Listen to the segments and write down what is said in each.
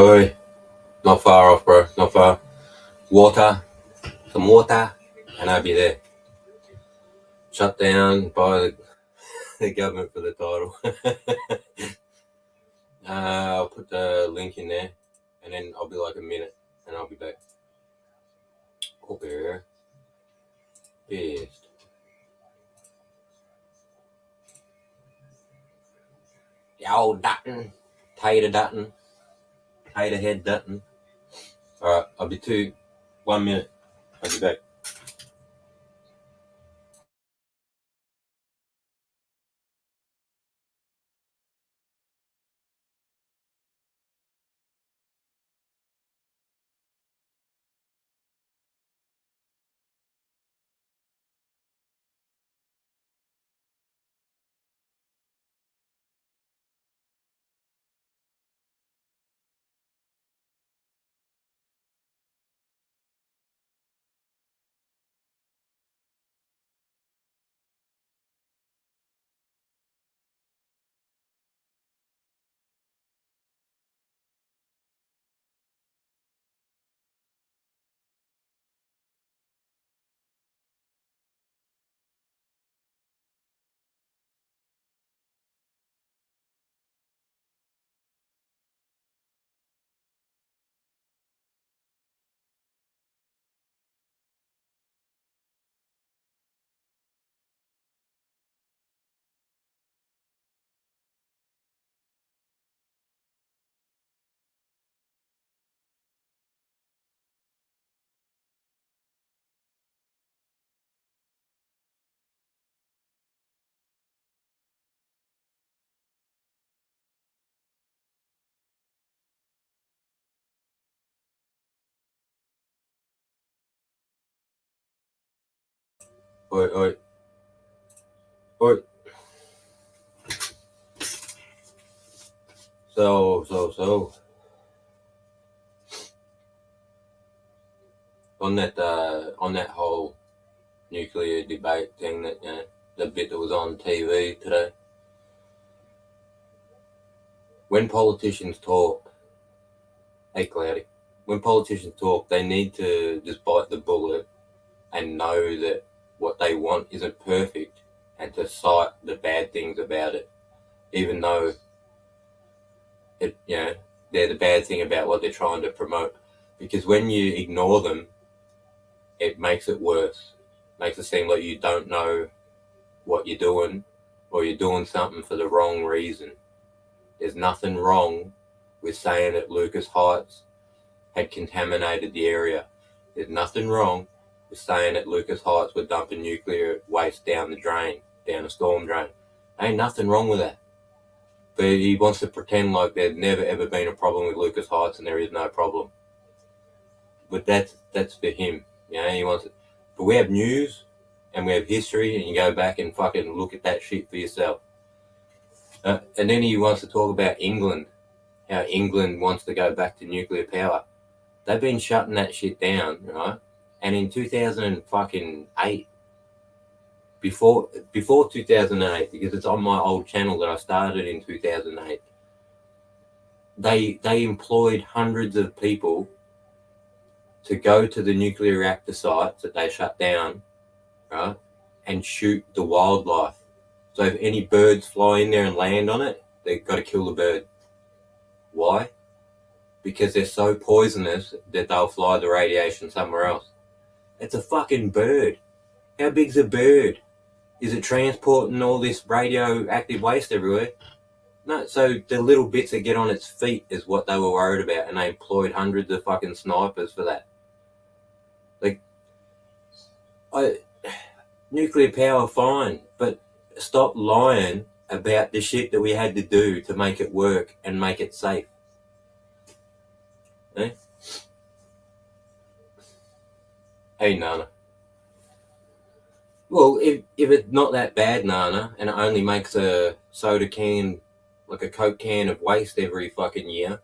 Oi, not far off, bro. Not far. Water, some water, and I'll be there. Shut down by the government for the title. I'll put the link in there, and then I'll be like a minute, and I'll be back. Okay. Pissed. Yo, Dutton. Tater Dutton. Tater head Dutton. Alright, I'll be 1 minute. I'll be back. Oi, oi. Oi. So. On that whole nuclear debate thing that, the bit that was on TV today. When politicians talk, hey Cloudy, when politicians talk, they need to just bite the bullet and know that what they want isn't perfect and to cite the bad things about it, even though they're the bad thing about what they're trying to promote. Because when you ignore them, it makes it worse. Makes it seem like you don't know what you're doing, or you're doing something for the wrong reason. There's nothing wrong with saying that Lucas Heights had contaminated the area. There's nothing wrong with saying that Lucas Heights were dumping nuclear waste down the drain, down a storm drain. Ain't nothing wrong with that. But he wants to pretend like there's never ever been a problem with Lucas Heights and there is no problem. But that's for him. He wants it. But we have news and we have history, and you go back and fucking look at that shit for yourself. And then he wants to talk about England, how England wants to go back to nuclear power. They've been shutting that shit down, right? And in 2008, before 2008, because it's on my old channel that I started in 2008, they employed hundreds of people to go to the nuclear reactor sites that they shut down, right, and shoot the wildlife. So if any birds fly in there and land on it, they've got to kill the bird. Why? Because they're so poisonous that they'll fly the radiation somewhere else. It's a fucking bird. How big's a bird? Is it transporting all this radioactive waste everywhere? No, so the little bits that get on its feet is what they were worried about, and they employed hundreds of fucking snipers for that. Like, nuclear power, fine, but stop lying about the shit that we had to do to make it work and make it safe. Eh? Hey, Nana. Well, if it's not that bad, Nana, and it only makes a soda can, like a Coke can of waste every fucking year,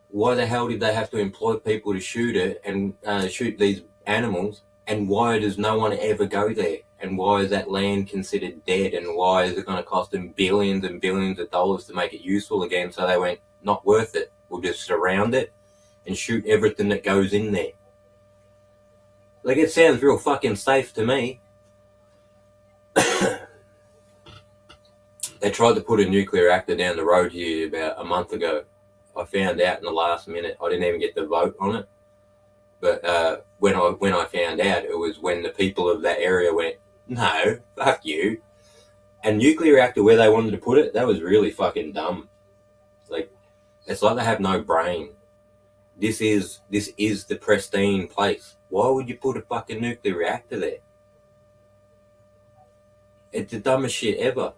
why the hell did they have to employ people to shoot it and shoot these animals? And why does no one ever go there? And why is that land considered dead? And why is it going to cost them billions and billions of dollars to make it useful again? So they went, not worth it. will just surround it and shoot everything that goes in there. Like, it sounds real fucking safe to me. They tried to put a nuclear reactor down the road here about a month ago. I found out in the last minute. I didn't even get the vote on it. But when I found out, it was when the people of that area went, no, fuck you. And nuclear reactor where they wanted to put it, that was really fucking dumb. Like, it's like they have no brain. This is the pristine place. Why would you put a fucking nuclear reactor there? It's the dumbest shit ever.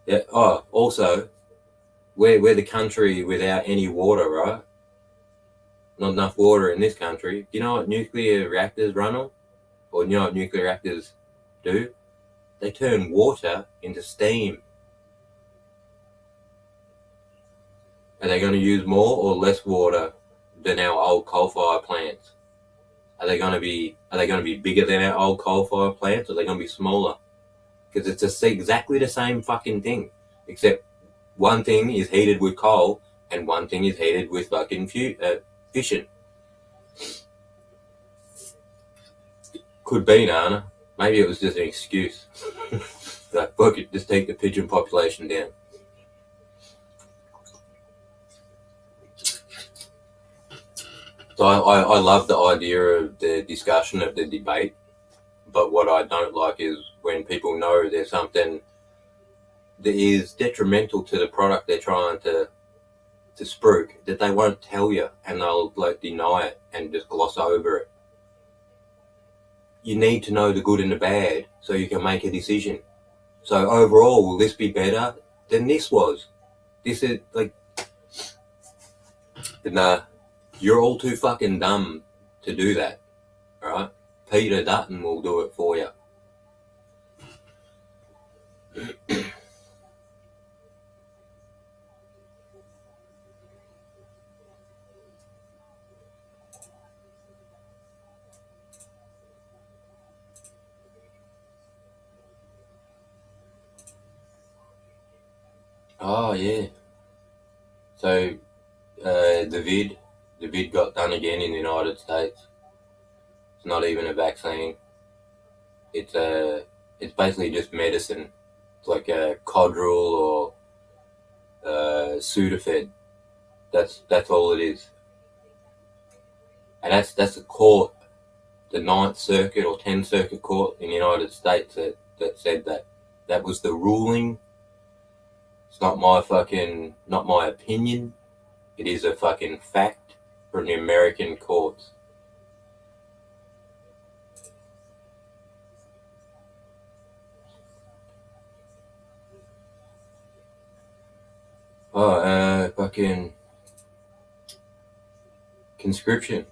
Yeah. Oh, also, we're the country without any water, right? Not enough water in this country. Do you know what nuclear reactors run on? Or you know what nuclear reactors do? They turn water into steam. Are they going to use more or less water than our old coal-fired plants? Are they going to be bigger than our old coal-fired plants, or are they going to be smaller? Because it's just exactly the same fucking thing, except one thing is heated with coal and one thing is heated with fucking fission. Could be, Nana. Maybe it was just an excuse. Like, fuck it, just take the pigeon population down. So I love the idea of the discussion, of the debate, but what I don't like is when people know there's something that is detrimental to the product they're trying to spruik, that they won't tell you, and they'll like deny it and just gloss over it. You need to know the good and the bad so you can make a decision. So overall, will this be better than this was? This is like, nah, you're all too fucking dumb to do that, alright? Peter Dutton will do it for you. Oh, yeah. So, the vid got done again in the United States. It's not even a vaccine. It's basically just medicine. It's like a Codral or Sudafed. That's all it is. And that's a court, the 9th Circuit or 10th Circuit Court in the United States that said that. That was the ruling. It's not my opinion. It is a fucking fact from the American courts. Oh, fucking conscription.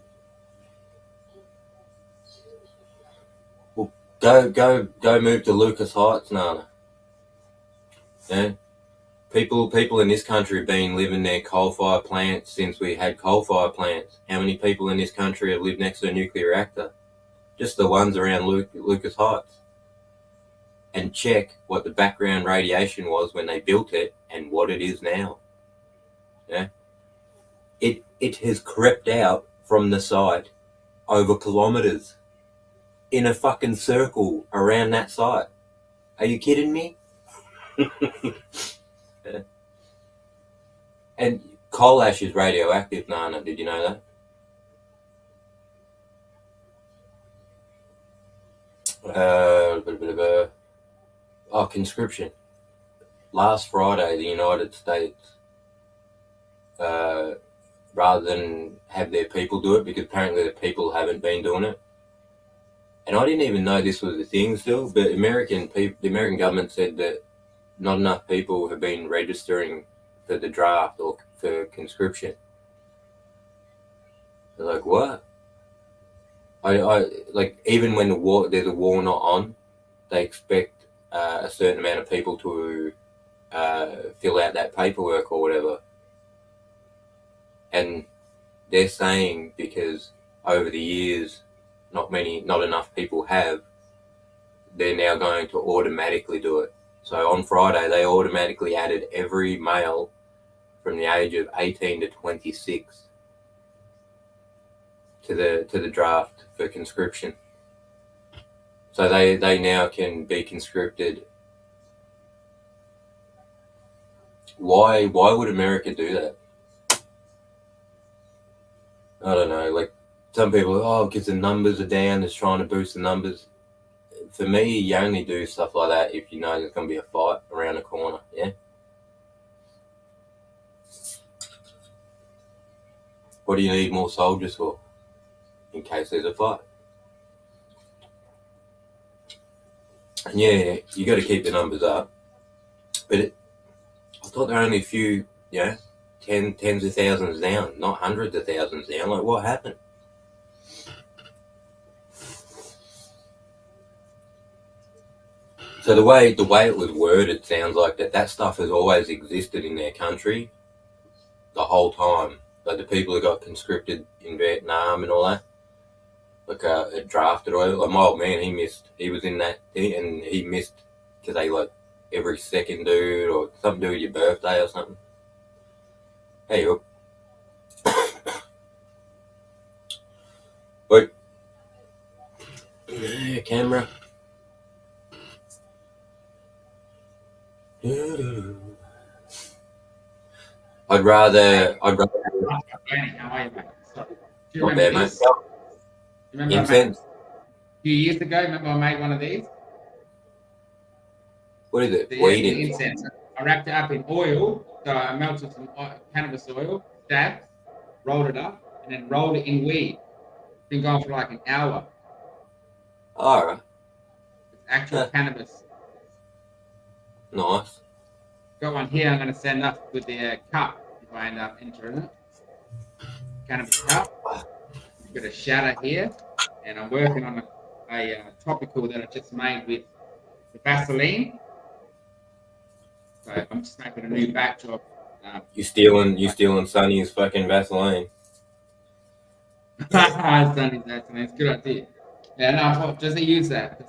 Well, go move to Lucas Heights, Nana. Yeah? People in this country have been living near coal-fired plants since we had coal-fired plants. How many people in this country have lived next to a nuclear reactor? Just the ones around Lucas Heights. And check what the background radiation was when they built it and what it is now. Yeah? It has crept out from the site over kilometres in a fucking circle around that site. Are you kidding me? Yeah. And coal ash is radioactive, Nana. Did you know that? Conscription. Last Friday, the United States, rather than have their people do it, because apparently the people haven't been doing it. And I didn't even know this was a thing still, but the American government said that not enough people have been registering for the draft or for conscription. They're like, what? I like, even when there's a war not on, they expect a certain amount of people to fill out that paperwork or whatever. And they're saying because over the years, not enough people have, they're now going to automatically do it. So on Friday, they automatically added every male from the age of 18 to 26 to the draft for conscription. So they now can be conscripted. Why would America do that? I don't know. Like some people, because the numbers are down, it's trying to boost the numbers. For me, you only do stuff like that if you know there's going to be a fight around the corner. Yeah. What do you need more soldiers for? In case there's a fight. And yeah, you got to keep the numbers up. But I thought there were only a few, tens of thousands down, not hundreds of thousands down. Like, what happened? So the way it was worded sounds like that stuff has always existed in their country the whole time. Like the people who got conscripted in Vietnam and all that, like drafted or whatever. Like my old man, he was in that thing and he missed because they like every second dude or something to do with your birthday or something. Hey, look. Wait. Yeah, camera. I'd rather. How are you, mate? Do you remember this? Incense. A few years ago, remember I made one of these? What is it? Weed incense. I wrapped it up in oil, so I melted some cannabis oil, dabbed, rolled it up, and then rolled it in weed. It's been going for like an hour. All right. It's actual cannabis. Nice. Got one here. I'm going to send up with the cup if I end up entering it. Cannabis cup. We've got a shatter here, and I'm working on a topical that I just made with the Vaseline. So I'm just making a new batch of. You stealing Sonny's fucking Vaseline. Sonny's Vaseline. It's a good idea. Yeah, no, does he use that?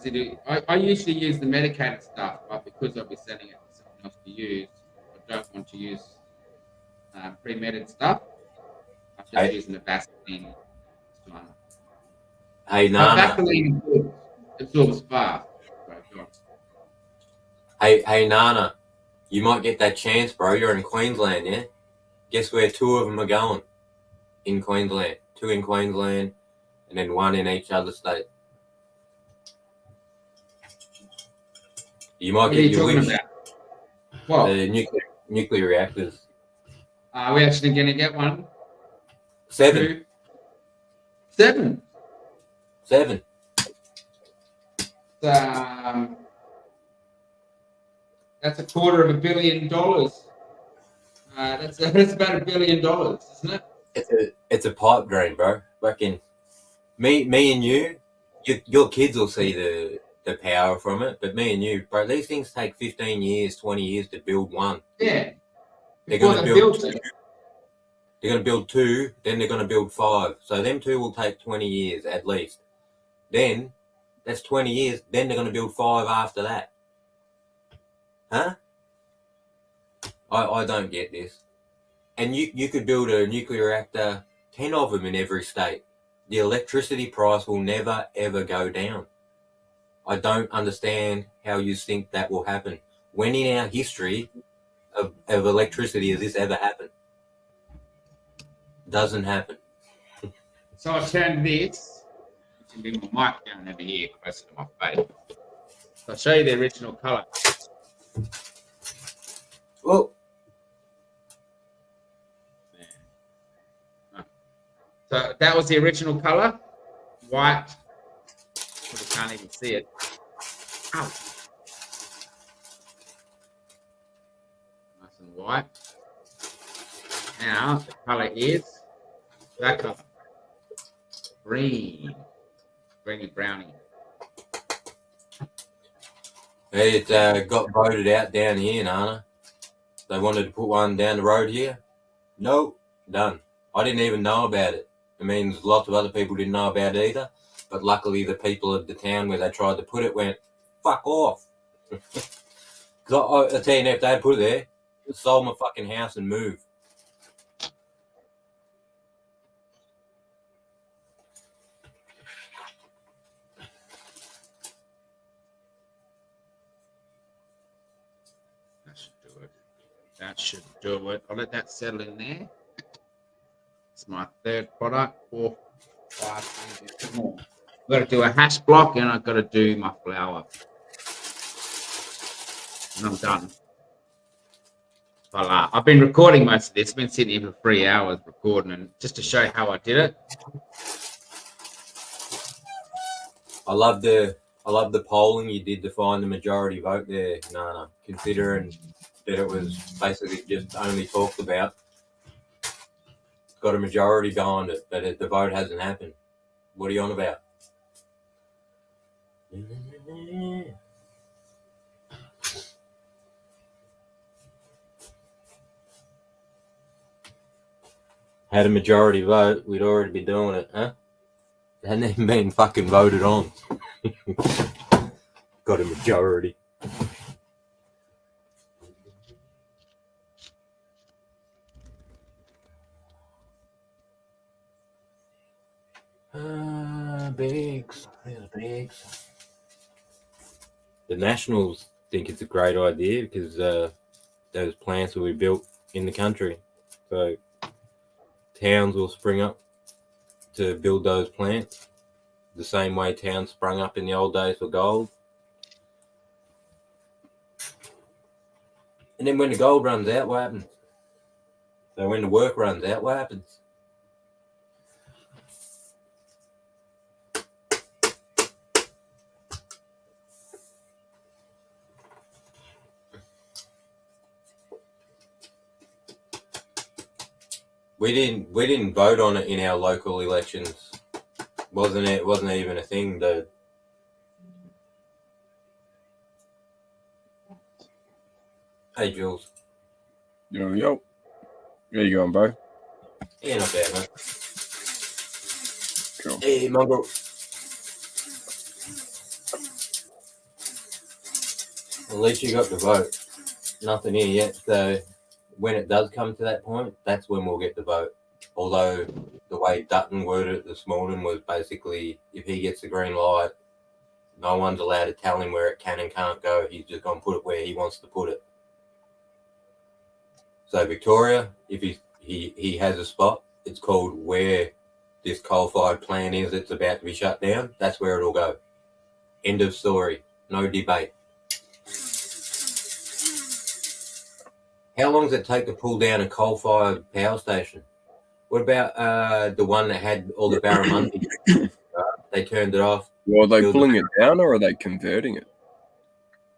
I usually use the medicated stuff, but because I'll be sending it to someone else to use, I don't want to use pre-medicated stuff. I'm just using the Vaseline. Hey, Nana. Vaseline absorbs fast. Hey, Nana. You might get that chance, bro. You're in Queensland, yeah? Guess where 2 of them are going? In Queensland. 2 in Queensland, and then 1 in each other state. You might get your wish. What? The nuclear reactors. Are we actually going to get one? 7. 7. 7. That's $250 million. That's about $1 billion, isn't it? It's a pipe dream, bro. Fucking me and you, your kids will see the power from it, but me and you, bro, these things take 15 years, 20 years to build one. Yeah. They're going to build 2. They're going to build 2, then they're going to build 5. So them 2 will take 20 years at least. Then that's 20 years. Then they're going to build 5 after that. Huh? I don't get this. And you could build a nuclear reactor, 10 of them in every state. The electricity price will never, ever go down. I don't understand how you think that will happen. When in our history of electricity has this ever happened? Doesn't happen. So I turned this, which can bring my mic down over here closer to my face. So I'll show you the original colour. Well, so that was the original colour, white. You can't even see it. Ow. Nice and white. Now the colour is that colour. Green. Greeny brownie. Hey, it got voted out down here, Nana. They wanted to put one down the road here. Nope, done. I didn't even know about it. It means lots of other people didn't know about it either. But luckily, the people of the town where they tried to put it went, fuck off. Because I tell you now, if they had put it there, sold my fucking house and moved. should do it. That should do it. I'll let that settle in there. It's my third product. 4, 5, 6 more. I've got to do a hash block and I've got to do my flour. And I'm done. Voila. I've been recording most of this. I've been sitting here for 3 hours recording, and just to show how I did it. I love the polling you did to find the majority vote there, Nana. Considering that it was basically just only talked about. It's got a majority behind it, but the vote hasn't happened. What are you on about? Had a majority vote, we'd already be doing it, huh? It hadn't even been fucking voted on. Got a majority. Bigs. The Nationals think it's a great idea because those plants will be built in the country. So towns will spring up to build those plants the same way towns sprung up in the old days for gold. And then when the gold runs out, what happens? So when the work runs out, what happens? We didn't vote on it in our local elections. Wasn't even a thing, though. Hey, Jules. Yo. How you going, bro? Yeah, not bad, mate. Cool. Hey, mongrel. At least you got the vote. Nothing here yet, so when it does come to that point, that's when we'll get the vote. Although the way Dutton worded it this morning was basically if he gets the green light, no one's allowed to tell him where it can and can't go. He's just going to put it where he wants to put it. So Victoria, if he has a spot, it's called where this coal-fired plant is that's about to be shut down. That's where it'll go. End of story. No debate. How long does it take to pull down a coal-fired power station? What about the one that had all the barramundi? They turned it off. Well, are they pulling it down or are they converting it?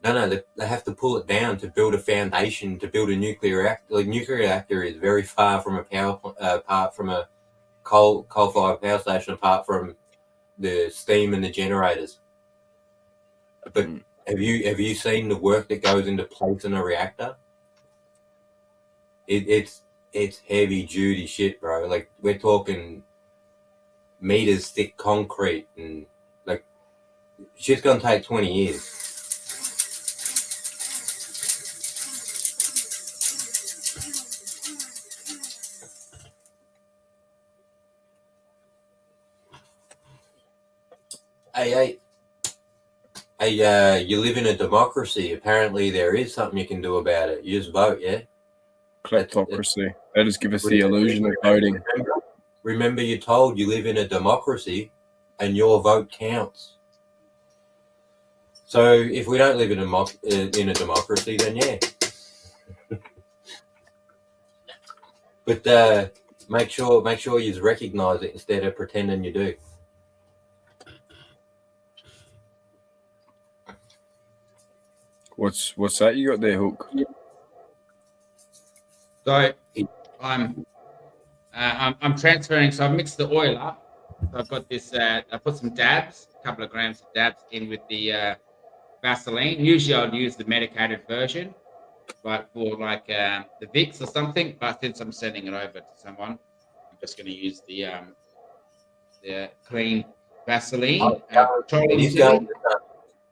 No, they have to pull it down to build a foundation to build a nuclear reactor. Like nuclear reactor is very far from apart from a coal-fired power station, apart from the steam and the generators. But have you seen the work that goes into placing a reactor? It's heavy duty shit, bro. Like we're talking meters thick concrete, and like shit's gonna take 20 years. Hey, you live in a democracy. Apparently there is something you can do about it. You just vote, yeah? Kleptocracy. They just give us the illusion of voting. Remember, you're told you live in a democracy and your vote counts. So if we don't live in a democracy, then yeah. But make sure you recognise it instead of pretending you do. What's that you got there, Hook? So I'm transferring. So I've mixed the oil up. So I've got this. I put some dabs, a couple of grams of dabs in with the Vaseline. Usually I'd use the medicated version, but for like the Vicks or something. But since I'm sending it over to someone, I'm just going to use the clean Vaseline.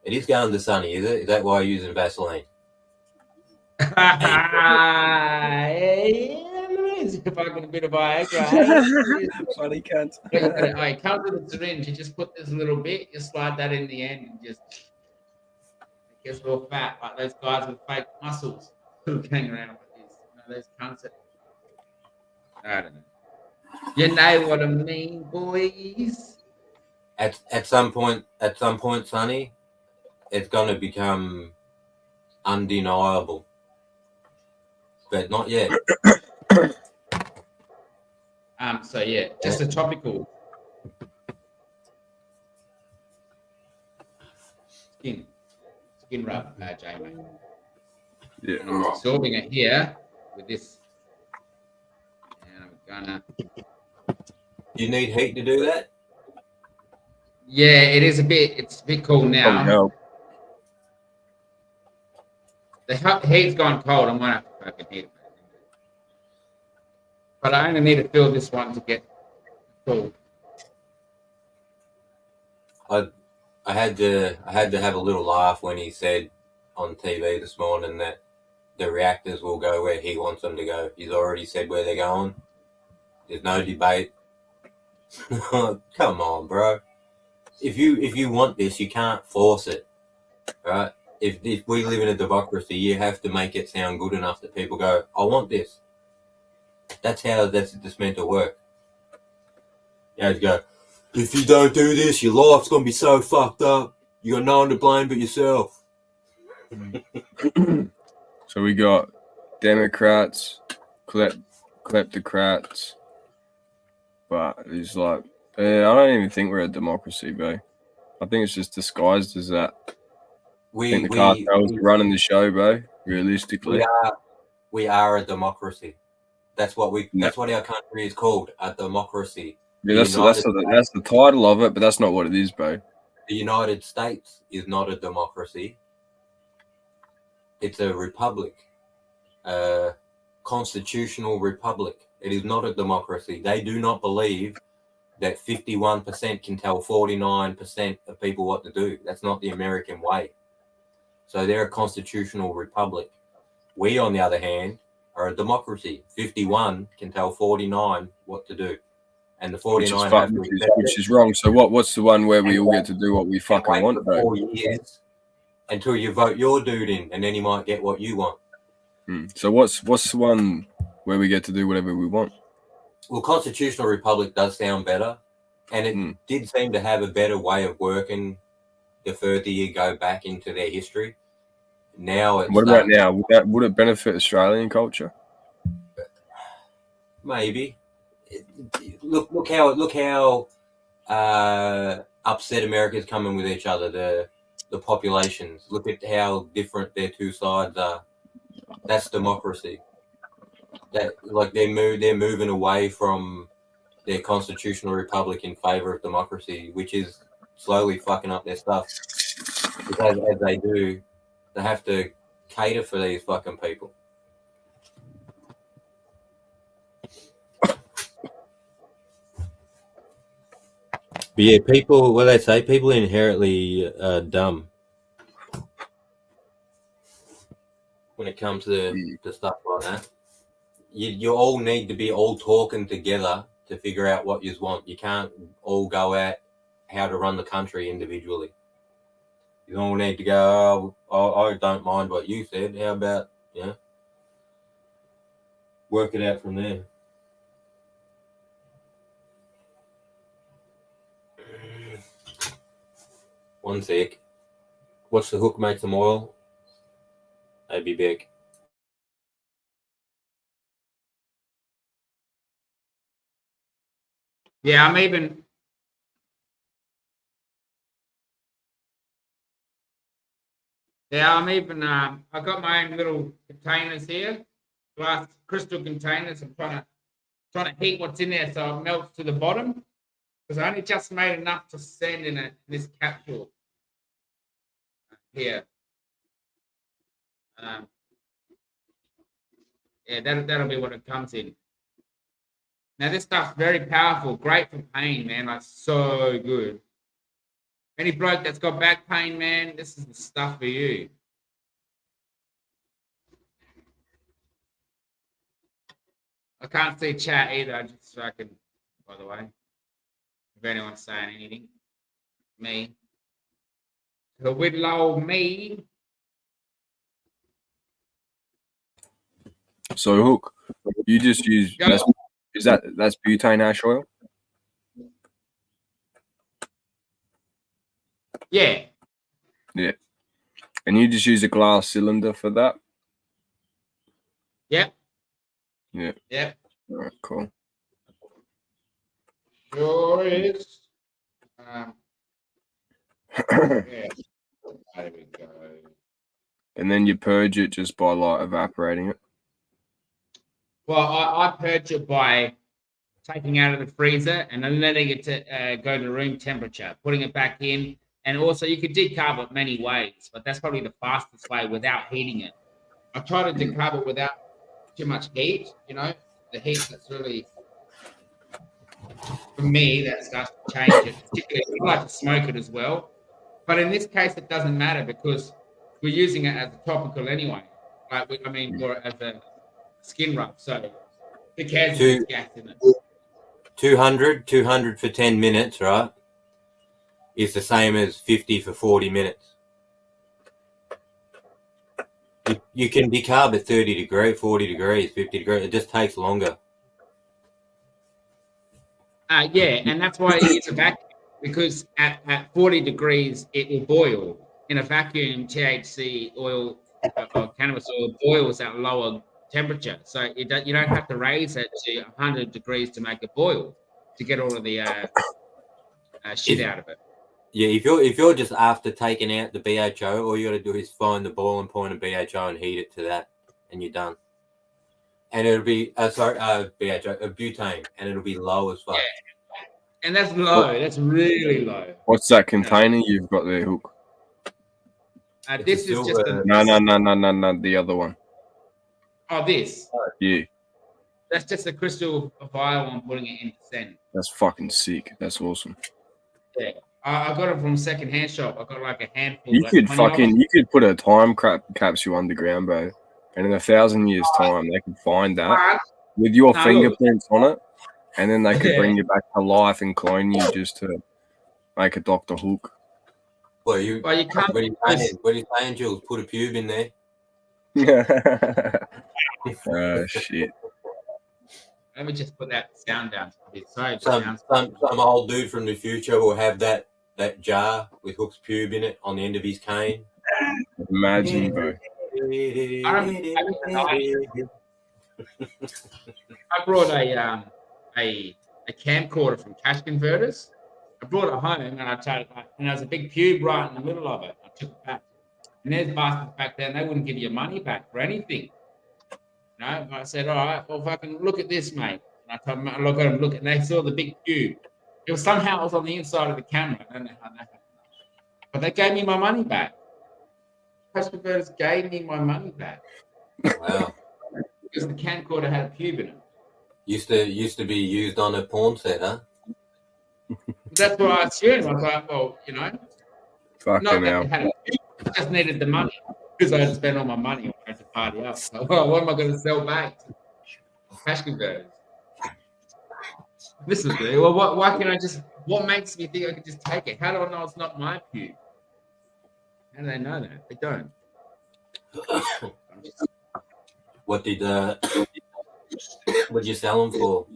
It is going to sunny, is it? Is that why you're using Vaseline? He's fucking a bit of Viagra. Funny cunt. It comes with a syringe. You just put this little bit, you slide that in the end, and just it gets real fat, like those guys with fake muscles. hang around like this. Those concepts. I don't know. You know what I mean, boys? At some point, Sonny, it's going to become undeniable, but not yet. So yeah, just a topical skin rub, Jay, mate. Yeah. I'm absorbing it here with this, and I'm gonna. You need heat to do that. Yeah, it is a bit. It's a bit cool now. Probably help. The heat's gone cold. I might have to fucking heat it. But I only need to fill this one to get full. I had to have a little laugh when he said on TV this morning that the reactors will go where he wants them to go. He's already said where they're going. There's no debate. Come on, bro. If you want this, you can't force it, right? If we live in a democracy, you have to make it sound good enough that people go, I want this. That's how that's meant to work. You have to go, if you don't do this, your life's going to be so fucked up. You got no one to blame but yourself. So we got Democrats, kleptocrats, but it's like, I don't even think we're a democracy, bro. I think it's just disguised as that. I think the cartels are running the show, bro. Realistically, we are a democracy. That's what our country is called, a democracy. Yeah, that's the title of it, but that's not what it is, bro. The United States is not a democracy. It's a republic, a constitutional republic. It is not a democracy. They do not believe that 51% can tell 49% of people what to do. That's not the American way. So they're a constitutional republic. We, on the other hand, are a democracy. 51 can tell 49 what to do. And the 49 have to which is wrong. So what's the one where we all get to do what we fucking want, bro? 4 years until you vote your dude in, and then you might get what you want. So what's the one where we get to do whatever we want? Well, constitutional republic does sound better, and it did seem to have a better way of working the further you go back into their history. Now it's what about now? Would it benefit Australian culture? Maybe. Look how upset America's coming with each other. The populations. Look at how different their two sides are. That's democracy. That they're moving away from their constitutional republic in favor of democracy, which is slowly fucking up their stuff. Because as they do, they have to cater for these fucking people. But yeah, people, what do they say? People inherently dumb when it comes to stuff like that. You all need to be all talking together to figure out what you want. You can't all go at how to run the country individually. You all need to go, I don't mind what you said. How about, work it out from there. One sec. Watch the hook make some oil. I'll be back. Yeah, I'm even. I got my own little containers here, glass crystal containers. I'm trying to heat what's in there so it melts to the bottom. Because I only just made enough to send in this capsule here. Yeah, that'll be what it comes in. Now this stuff's very powerful, great for pain, man. Like so good. Any bloke that's got back pain, man, this is the stuff for you. I can't see chat either. I just fucking, by the way, if anyone's saying anything, me, the little old me. So Hook, you just use that's butane ash oil? Yeah. Yeah. And you just use a glass cylinder for that? Yep. Yeah. Yep. All right, cool. Sure is. Yeah. There we go. And then you purge it just by like evaporating it? Well, I purge it by taking out of the freezer and then letting it go to room temperature, putting it back in. And also, you could decarb it many ways, but that's probably the fastest way without heating it. I try to decarb it without too much heat, the heat that's really, for me, that starts to change it. Particularly, I like to smoke it as well. But in this case, it doesn't matter because we're using it as a topical anyway. Or as a skin rub. So who cares if there's gas in it? 200 for 10 minutes, right, is the same as 50 for 40 minutes. You can decarb at 30 degrees, 40 degrees, 50 degrees. It just takes longer. Yeah, and that's why it's a vacuum, because at 40 degrees, it will boil. In a vacuum, THC oil or cannabis oil boils at lower temperature. So you don't have to raise it to 100 degrees to make it boil, to get all of the shit out of it. Yeah, if you're just after taking out the BHO, all you got to do is find the boiling point of BHO and heat it to that, and you're done. And it'll be butane, and it'll be low as fuck. Yeah. And that's low. That's really low. What's that container you've got there, Hook? This is just a... No, the other one. Oh, this? Yeah. That's just a crystal vial. I'm putting it in to send. That's fucking sick. That's awesome. Yeah. I got it from a second-hand shop. I got like a handful. You could put a time capsule underground, bro, and in 1,000 years' time, they could find that with your fingerprints on it, and then they could bring you back to life and clone you just to make a Dr. Hook. Well, you can't. What are you saying, Jules? Put a pube in there. Oh shit. Let me just put that sound down. Some old dude from the future will have that jar with Hook's pube in it on the end of his cane. Imagine, bro. I brought a camcorder from Cash Converters. I brought it home and there was a big pube right in the middle of it. I took it back. And there's bastards back there, and they wouldn't give you money back for anything. I said, all right, well, fucking look at this, mate. And I told them, look at them, and they saw the big cube. It was on the inside of the camera. I don't know how that happened. But they gave me my money back. Cash Converters gave me my money back. Wow. Because the camcorder had a pube in it. Used to be used on a porn set, huh? That's what I assumed. I was like, well, Fucking not hell. that had a pube, I just needed the money. Because I had to spend all my money on trying to party up. So, what am I going to sell back? Cash Converters. This is good. Well, why can't I just... What makes me think I can just take it? How do I know it's not my pube? How do they know that? They don't. What did you sell them for?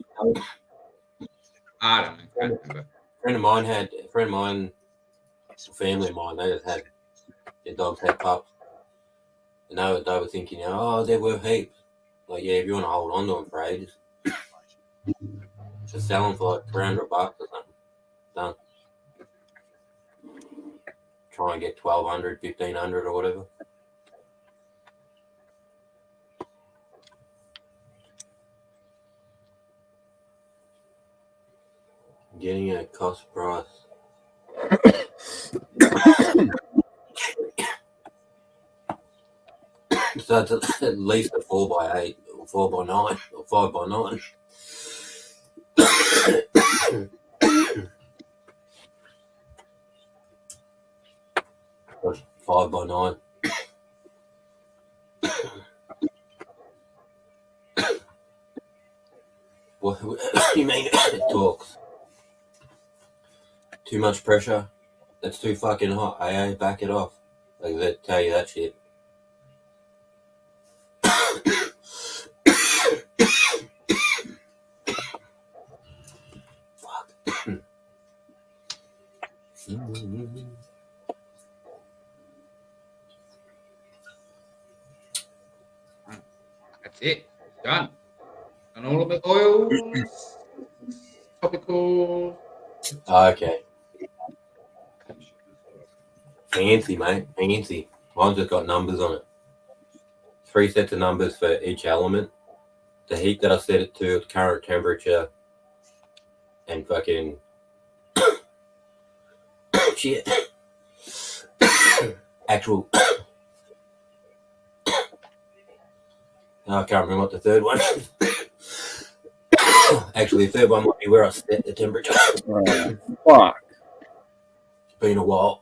I don't know. I can't remember. Family of mine, they just had their dogs had pups. And they were thinking, they're worth heaps. Like, yeah, if you want to hold on to them for ages, just sell them for like $300 or something. Done. Try and get $1,200, $1,500 or whatever. Getting a cost price. So it's at least a 4x8 or 4x9 or 5x9. 5x9. What do you mean it talks? Too much pressure? That's too fucking hot. AA, back it off. Like, they tell you that shit. That's it. Done. And all of the oils, topical. Okay. Fancy, mate. Fancy. Mine's just got numbers on it. 3 sets of numbers for each element. The heat that I set it to, its current temperature, and fucking shit. Actual. I can't remember what the third one is. Actually, the third one might be where I set the temperature. Oh, fuck. It's been a while.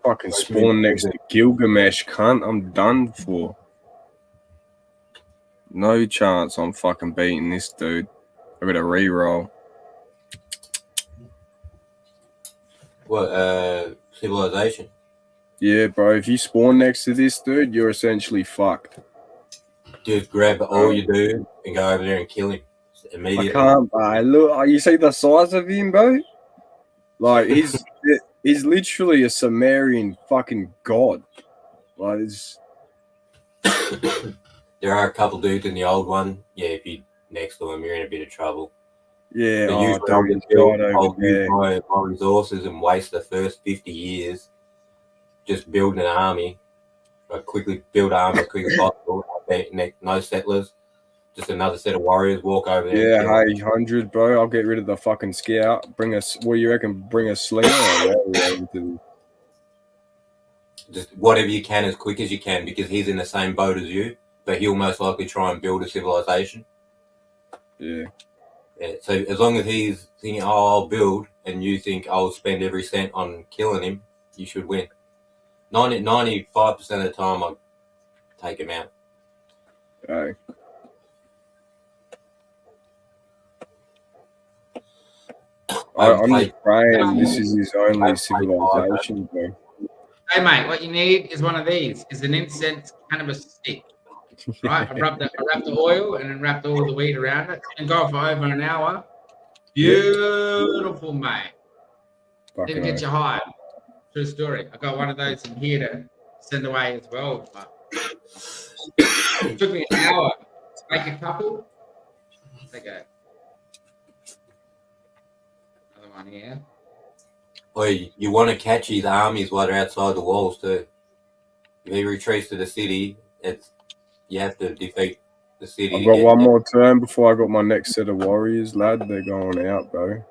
Fucking spawn next to Gilgamesh, cunt. I'm done for. No chance I'm fucking beating this dude. I got a reroll. What, civilization? Yeah, bro. If you spawn next to this dude, you're essentially fucked. Just grab all you do and go over there and kill him immediately. I can't, bro. Look, you see the size of him, bro? Like, he's literally a Sumerian fucking god. Like, it's... There are a couple dudes in the old one. Yeah, if you next to them, you're in a bit of trouble. Yeah, But oh, usually dude, I'll use my resources and waste the first 50 years just building an army. I quickly build army as quick as possible. No settlers. Just another set of warriors walk over there. Yeah, hey, 100, bro. I'll get rid of the fucking scout. Bring us, what do you reckon? Bring a slinger or what? Just whatever you can as quick as you can, because he's in the same boat as you, but he'll most likely try and build a civilization. Yeah. So as long as he's thinking, oh, I'll build, and you think I'll spend every cent on killing him, you should win. 95% of the time, I'll take him out. Hey. I'm just praying this is his only civilization, bro. Hey, mate, what you need is one of these. Is an incense cannabis stick. Right? I wrap the oil and then wrapped all the weed around it and go for over an hour. Beautiful, mate. Didn't get you high. True story. I got one of those in here to send away as well. But it took me an hour to make a couple. There you go. Another one here. Or you want to catch his armies while they're outside the walls too. If he retreats to the city, you have to defeat the city. I've got one more turn before I got my next set of warriors, lad. They're going out, bro.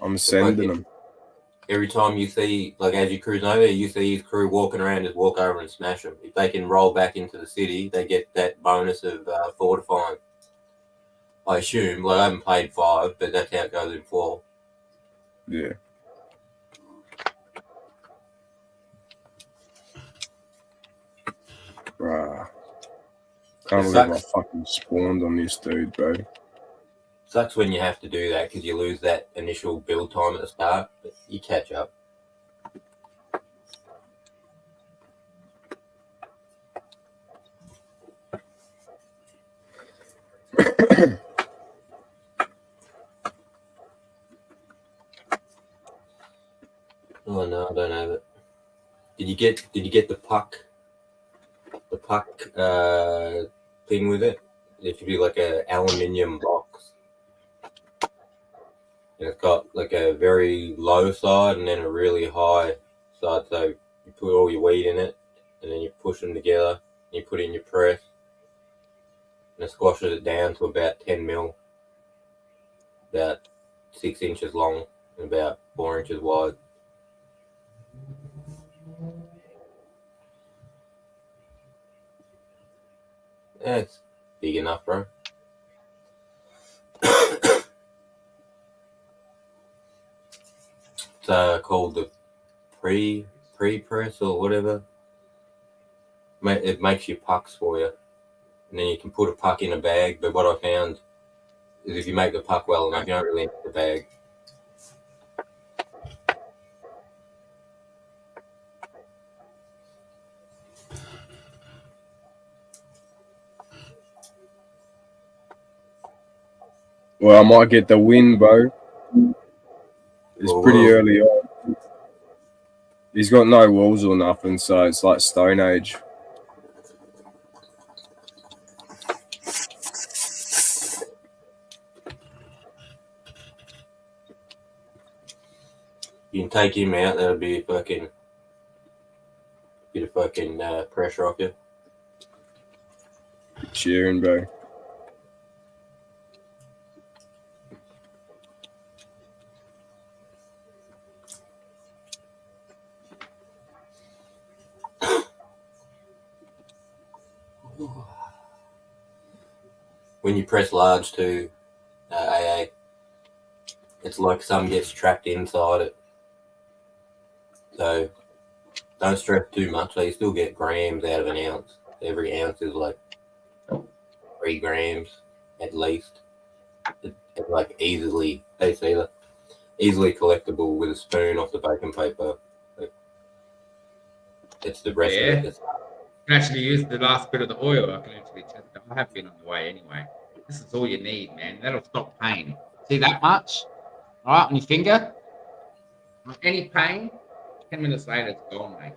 I'm sending them. Every time you see, like as you cruise over, you see his crew walking around, just walk over and smash them. If they can roll back into the city, they get that bonus of fortifying. I assume. Like I haven't played 5, but that's how it goes in 4. Yeah. Bruh. Can't believe I fucking spawned on this dude, bro. Sucks when you have to do that because you lose that initial build time at the start, but you catch up. Oh no, I don't have it. Did you get the puck? The puck thing with it? It should be like a aluminium box. And it's got like a very low side and then a really high side. So you put all your weed in it and then you push them together and you put it in your press and it squashes it down to about 10 mil. About 6 inches long and about 4 inches wide. Yeah, it's big enough, bro. It's called the pre-press or whatever. It makes your pucks for you. And then you can put a puck in a bag, but what I found is if you make the puck well enough, you don't really need the bag. Well, I might get the win, bro. It's pretty early on. He's got no walls or nothing, so it's like Stone Age. You can take him out, that'll be a fucking bit of fucking pressure off you. Cheering, bro. When you press large to AA, it's like some gets trapped inside it. So don't stress too much. So you still get grams out of an ounce. Every ounce is like 3 grams at least. It's like easily collectible with a spoon off the baking paper. It's the rest of it. You can actually use the last bit of the oil. I can actually test it. I have been on the way anyway. This is all you need, man. That'll stop pain. See that much? All right, on your finger. Any pain, 10 minutes later, it's gone, mate.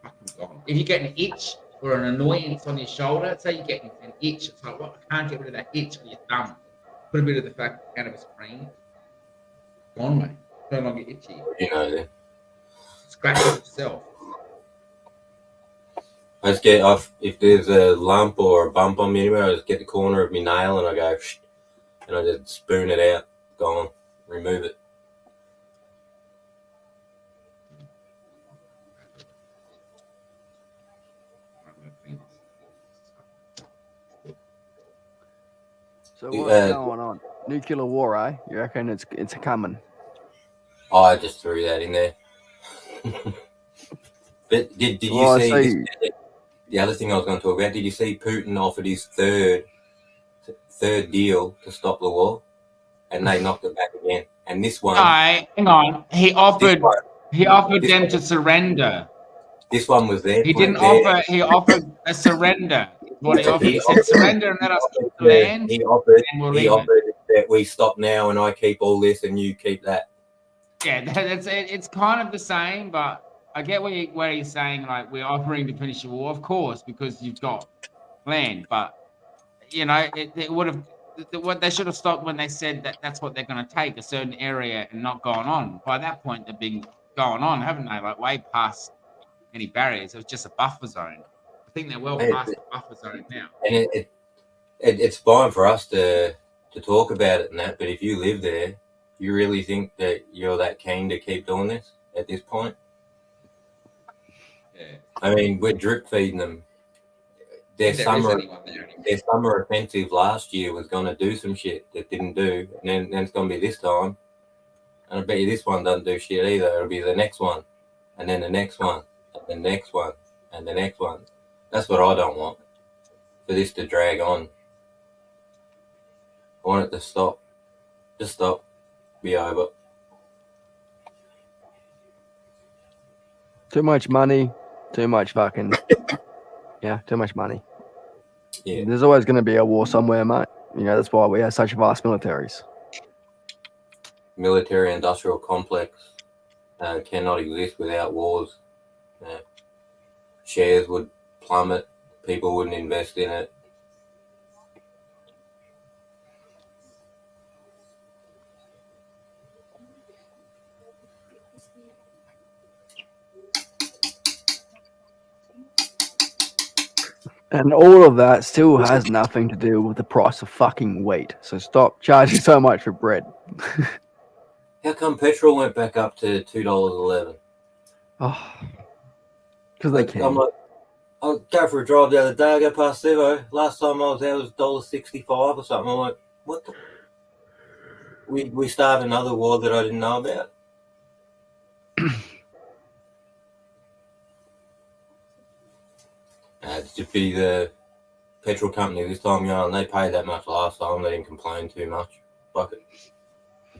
Fucking gone. If you get an itch or an annoyance on your shoulder, say you get an itch, it's like, well, I can't get rid of that itch with your thumb. Put a bit of the cannabis cream. Gone, mate. No longer itchy. You know then. Scratch it yourself. I just get off, if there's a lump or a bump on me anywhere, I just get the corner of my nail and I go, and I just spoon it out, gone, remove it. So what's going on? Nuclear war, eh? You reckon it's coming? Oh, I just threw that in there. But did you see the other thing I was going to talk about? Did you see Putin offered his third deal to stop the war, and they knocked it back again? And this one, no, hang on. He offered them to surrender. This one was there. He didn't offer. He offered a surrender. What he offered? He said, "Surrender and let us keep the land." He offered that we stop now, and I keep all this, and you keep that. Yeah, that's it. It's kind of the same, but I get where he's saying, like, we're offering to finish the war, of course, because you've got land. But you know, it would have. What they should have stopped when they said that that's what they're going to take a certain area and not going on. By that point, they've been going on, haven't they? Like way past any barriers. It was just a buffer zone. I think they're well past the buffer zone now. And it's fine for us to talk about it and that, but if you live there, you really think that you're that keen to keep doing this at this point? Yeah. I mean, we're drip feeding them. Their summer offensive last year was going to do some shit that didn't do, and then it's going to be this time. And I bet you this one doesn't do shit either. It'll be the next one, and then the next one, and the next one, and the next one. That's what I don't want, for this to drag on. I want it to stop. Just stop. Be over. Too much money, too much fucking... Yeah, too much money. Yeah. There's always going to be a war somewhere, mate. You know, that's why we have such vast militaries. Military-industrial complex cannot exist without wars. Shares would plummet. People wouldn't invest in it. And all of that still has nothing to do with the price of fucking wheat. So stop charging so much for bread. How come petrol went back up to $2.11? Oh, because they can. I'm like, I'll go for a drive the other day. I go past Sevo. Last time I was there, it was $1.65 or something. I'm like, what the? We started another war that I didn't know about. It should be the petrol company this time, and they paid that much last time. They didn't complain too much. Fuck it.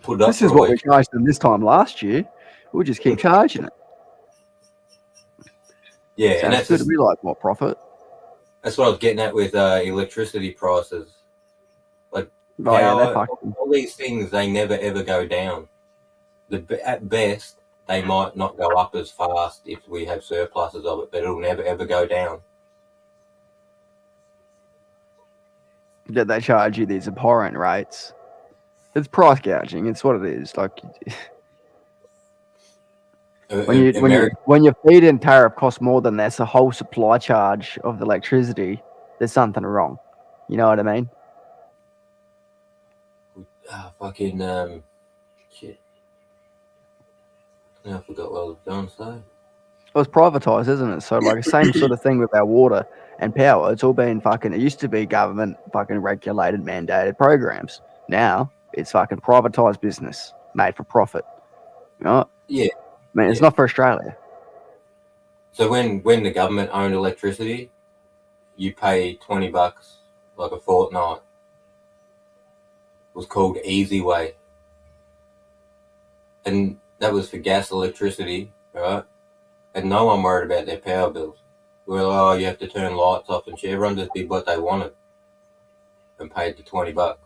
Put it up. This is what we charged them this time last year. We'll just keep charging it. Yeah, Sounds and that's good to be like what profit. That's what I was getting at with electricity prices. Like Oh yeah, they power, fucking. all these things, they never ever go down. At best, they might not go up as fast if we have surpluses of it, but it'll never ever go down. Yeah, they charge you these abhorrent rates. It's price gouging. It's what it is. Like when your feed-in tariff costs more than that's a whole supply charge of the electricity, there's something wrong. You know what I mean? Shit. Now I forgot what I was going to say. Well, it's privatized, isn't it? So like the same sort of thing with our water and power. It's all been fucking. It used to be government fucking regulated, mandated programs. Now it's fucking privatized business made for profit. You know? Yeah. I mean, it's not for Australia. So when the government owned electricity, you pay $20 like a fortnight. It was called Easy Way. And that was for gas, electricity, right? And no one worried about their power bills. Well, oh, you have to turn lights off and shit. Everyone just did what they wanted and paid the $20.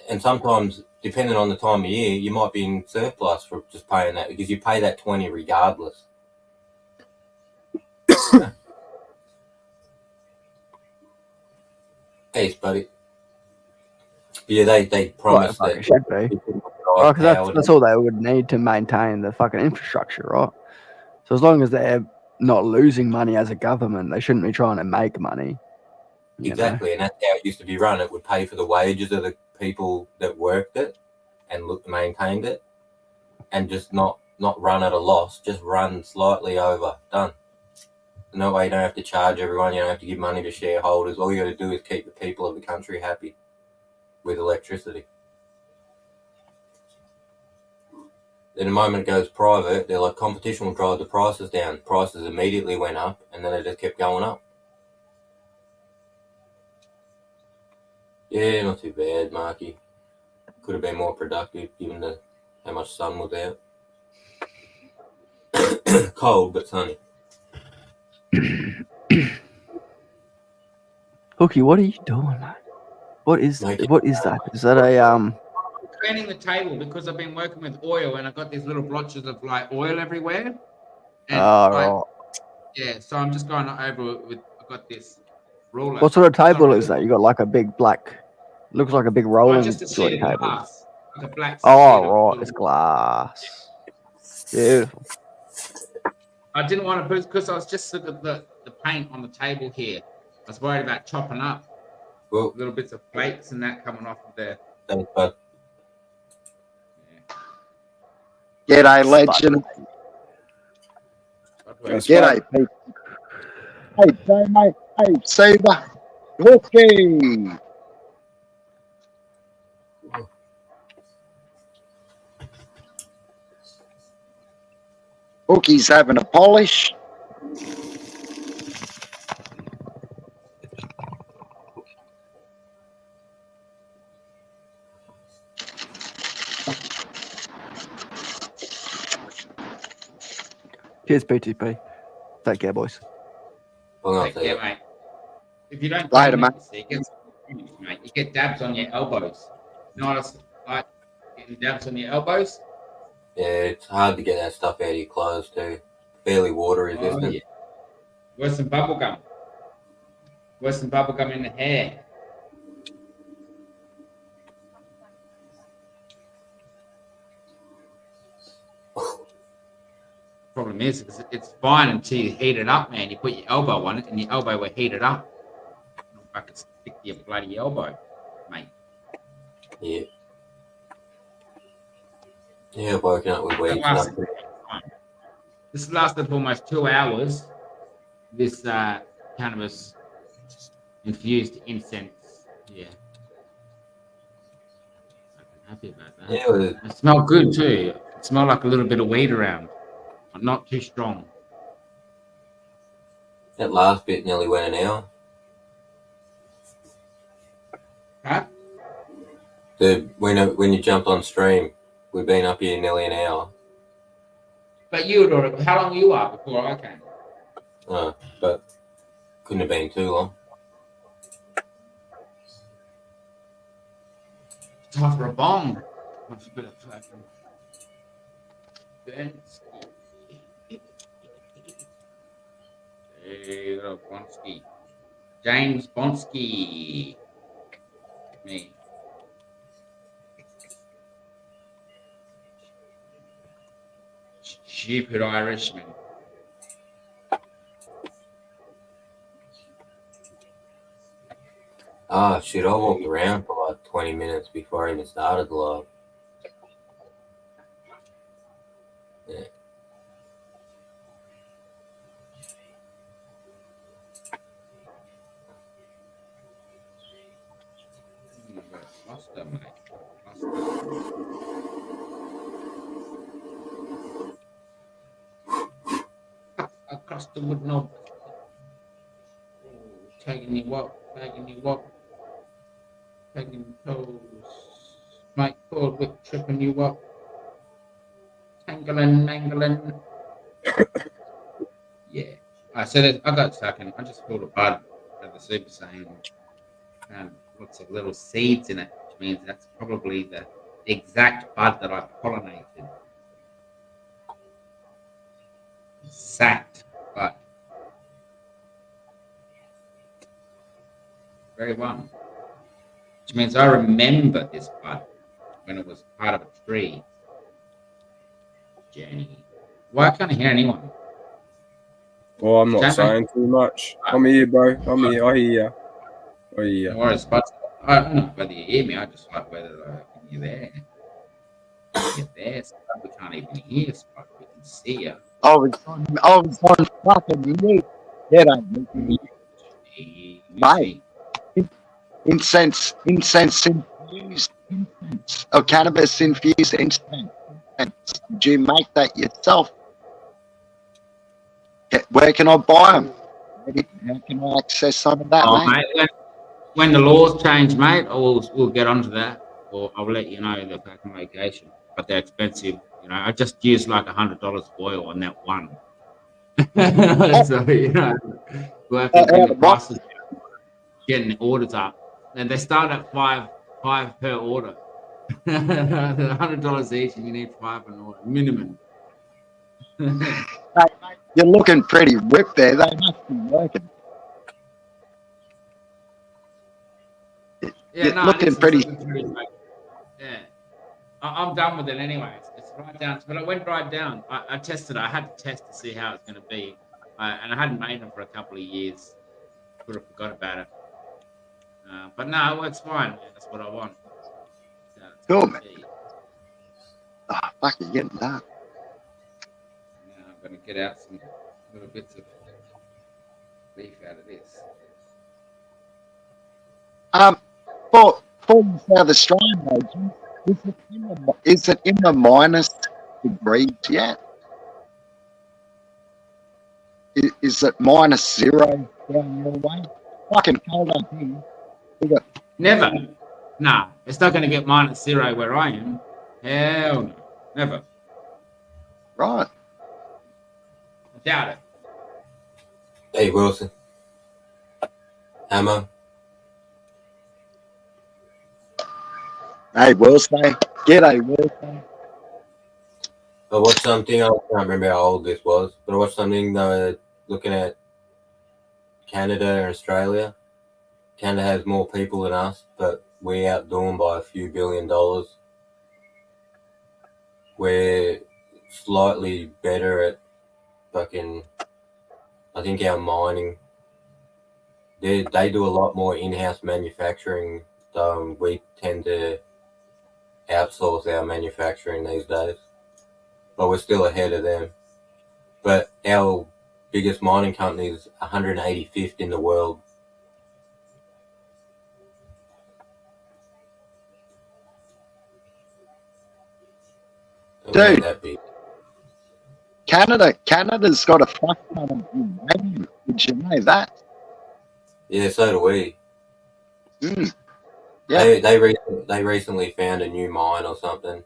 And sometimes, depending on the time of year, you might be in surplus for just paying that because you pay that 20 regardless. Thanks, buddy. Yeah, they promised Well, that. it should be. Oh, because that's all they would need to maintain the fucking infrastructure, right? So as long as they're not losing money as a government, they shouldn't be trying to make money. Exactly, and that's how it used to be run. It would pay for the wages of the people that worked it and maintained it, and just not run at a loss, just run slightly over. Done. No way you don't have to charge everyone, you don't have to give money to shareholders. All you got to do is keep the people of the country happy with electricity. Then the moment it goes private, they're like, competition will drive the prices down. Prices immediately went up, and then they just kept going up. Yeah, not too bad, Marky. Could have been more productive given how much sun was out. Cold, but sunny. Hookie, what are you doing, mate? What is that? Is that a Cleaning the table because I've been working with oil and I've got these little blotches of like oil everywhere. And right. Yeah, so I'm just going over it with. I've got this roller. What sort of table is that? You got like a big black. Looks like a big rolling just a sheet of table. glass, like a black. Oh right, it's glass. Beautiful. I didn't want to put because I was just looking at the paint on the table here. I was worried about chopping up little bits of flakes and that coming off of there. Thanks, bud. G'day, legend. G'day, people. Hey, mate. Hey, Saber. Hookie. Hookie's having a polish. Cheers, PTP. Take care, boys. Take care, mate. If you don't later, mate. You get dabs on your elbows. Not like getting dabs on your elbows. Yeah, it's hard to get that stuff out of your clothes too. Fairly water resistant. Yeah. Where's some bubble gum? Where's some bubble gum in the hair? Problem is, it's fine until you heat it up, man. You put your elbow on it, and your elbow will heat it up. Don't fucking stick to your bloody elbow, mate. Yeah. Yeah, I've woken up with weed. This lasted for almost 2 hours. This cannabis infused incense. Yeah. I'm happy about that. Yeah, it smelled good too. It smelled like a little bit of weed around. Not too strong. That last bit nearly went an hour. Huh? When you jumped on stream, we've been up here nearly an hour. But how long you are before I came? But couldn't have been too long. Time for a bomb. What's a bit of fucking Bensky? Hey, little Bonsky. James Bonsky. Me. Stupid Irishman. Ah, shit, I walked around for like 20 minutes before I even started the live. Yeah. Cluster, mate. Cluster. Across the wood knob. Tagging you up, tagging you up. Tagging toes. Mike Cord whip tripping you up. Tangling, mangling. Yeah. I said it, I got fucking, I just pulled a bud of the Super Saiyan. And lots of little seeds in it, which means that's probably the exact bud that I pollinated. Exact bud. Very one. Which means I remember this bud when it was part of a tree. Journey. Why can't I hear anyone? Well, I'm not Jamie? saying too much. I'm here, bro. I'm here. I hear ya. I hear ya. No worries, but I don't know whether you hear me. I just like whether you're there. You're there, Spud. We can't even hear Spud. We can see you. I was on fucking mute. Yeah, mate. Incense infused incense. Or cannabis infused incense. Did you make that yourself? Where can I buy them? How can I access some of that, mate? When the laws change, mate, we'll get onto that, or I'll let you know the fucking location. But they're expensive. You know, I just used like $100 oil on that one. So you know, working the prices, getting the orders up, and they start at five per order. $100 each, and you need 5 an order minimum. You're looking pretty ripped there. They must be working. Yeah, You're looking pretty. Yeah, I'm done with it anyway. It's right down. But I went right down. I tested. I had to test to see how it's going to be, and I hadn't made them for a couple of years. Could have forgot about it. But no, it works fine. Man. That's what I want. Cool, man. Oh, fuck, you're getting that. Now I'm going to get out some little bits of beef out of this. For South Australian region, is it in the minus degrees yet? Is it -0 down your way? Fucking cold up here. Never. Nah, it's not going to get -0 where I am. Hell no. Never. Right. I doubt it. Hey, Wilson. Hammer. Hey, Wilson. G'day, Wilson. I watched something, I can't remember how old this was, but I watched something looking at Canada and Australia. Canada has more people than us, but we outdo them by a few $1 billion. We're slightly better at fucking, I think our mining, they do a lot more in-house manufacturing. We tend to outsource our manufacturing these days, but we're still ahead of them. But our biggest mining company is 185th in the world. Dude, that big. Canada's got a fuck ton of uranium. Did you know that? Yeah, so do we. Mm. Yeah. They recently found a new mine or something.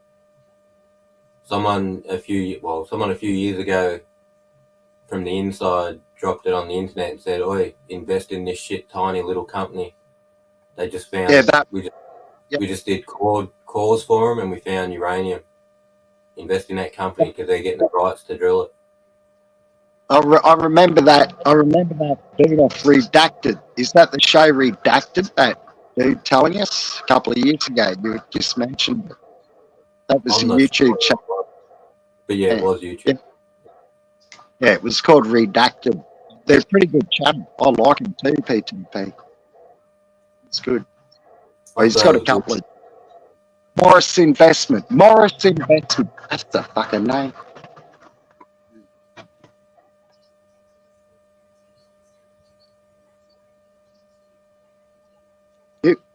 Someone a few years ago from the inside dropped it on the internet and said, "Oi, invest in this shit tiny little company." They just found We just did cores for them, and we found uranium. Invest in that company because they're getting the rights to drill it. I remember that. I remember that dude off Redacted. Is that the show Redacted? That dude telling us a couple of years ago. You just mentioned it. That was I'm a not YouTube sure, channel. but yeah, it was YouTube. Yeah, it was called Redacted. They're a pretty good channel. I like them too, PTP. It's good. Oh, he's got a couple of Morris Investment. That's the fucking name.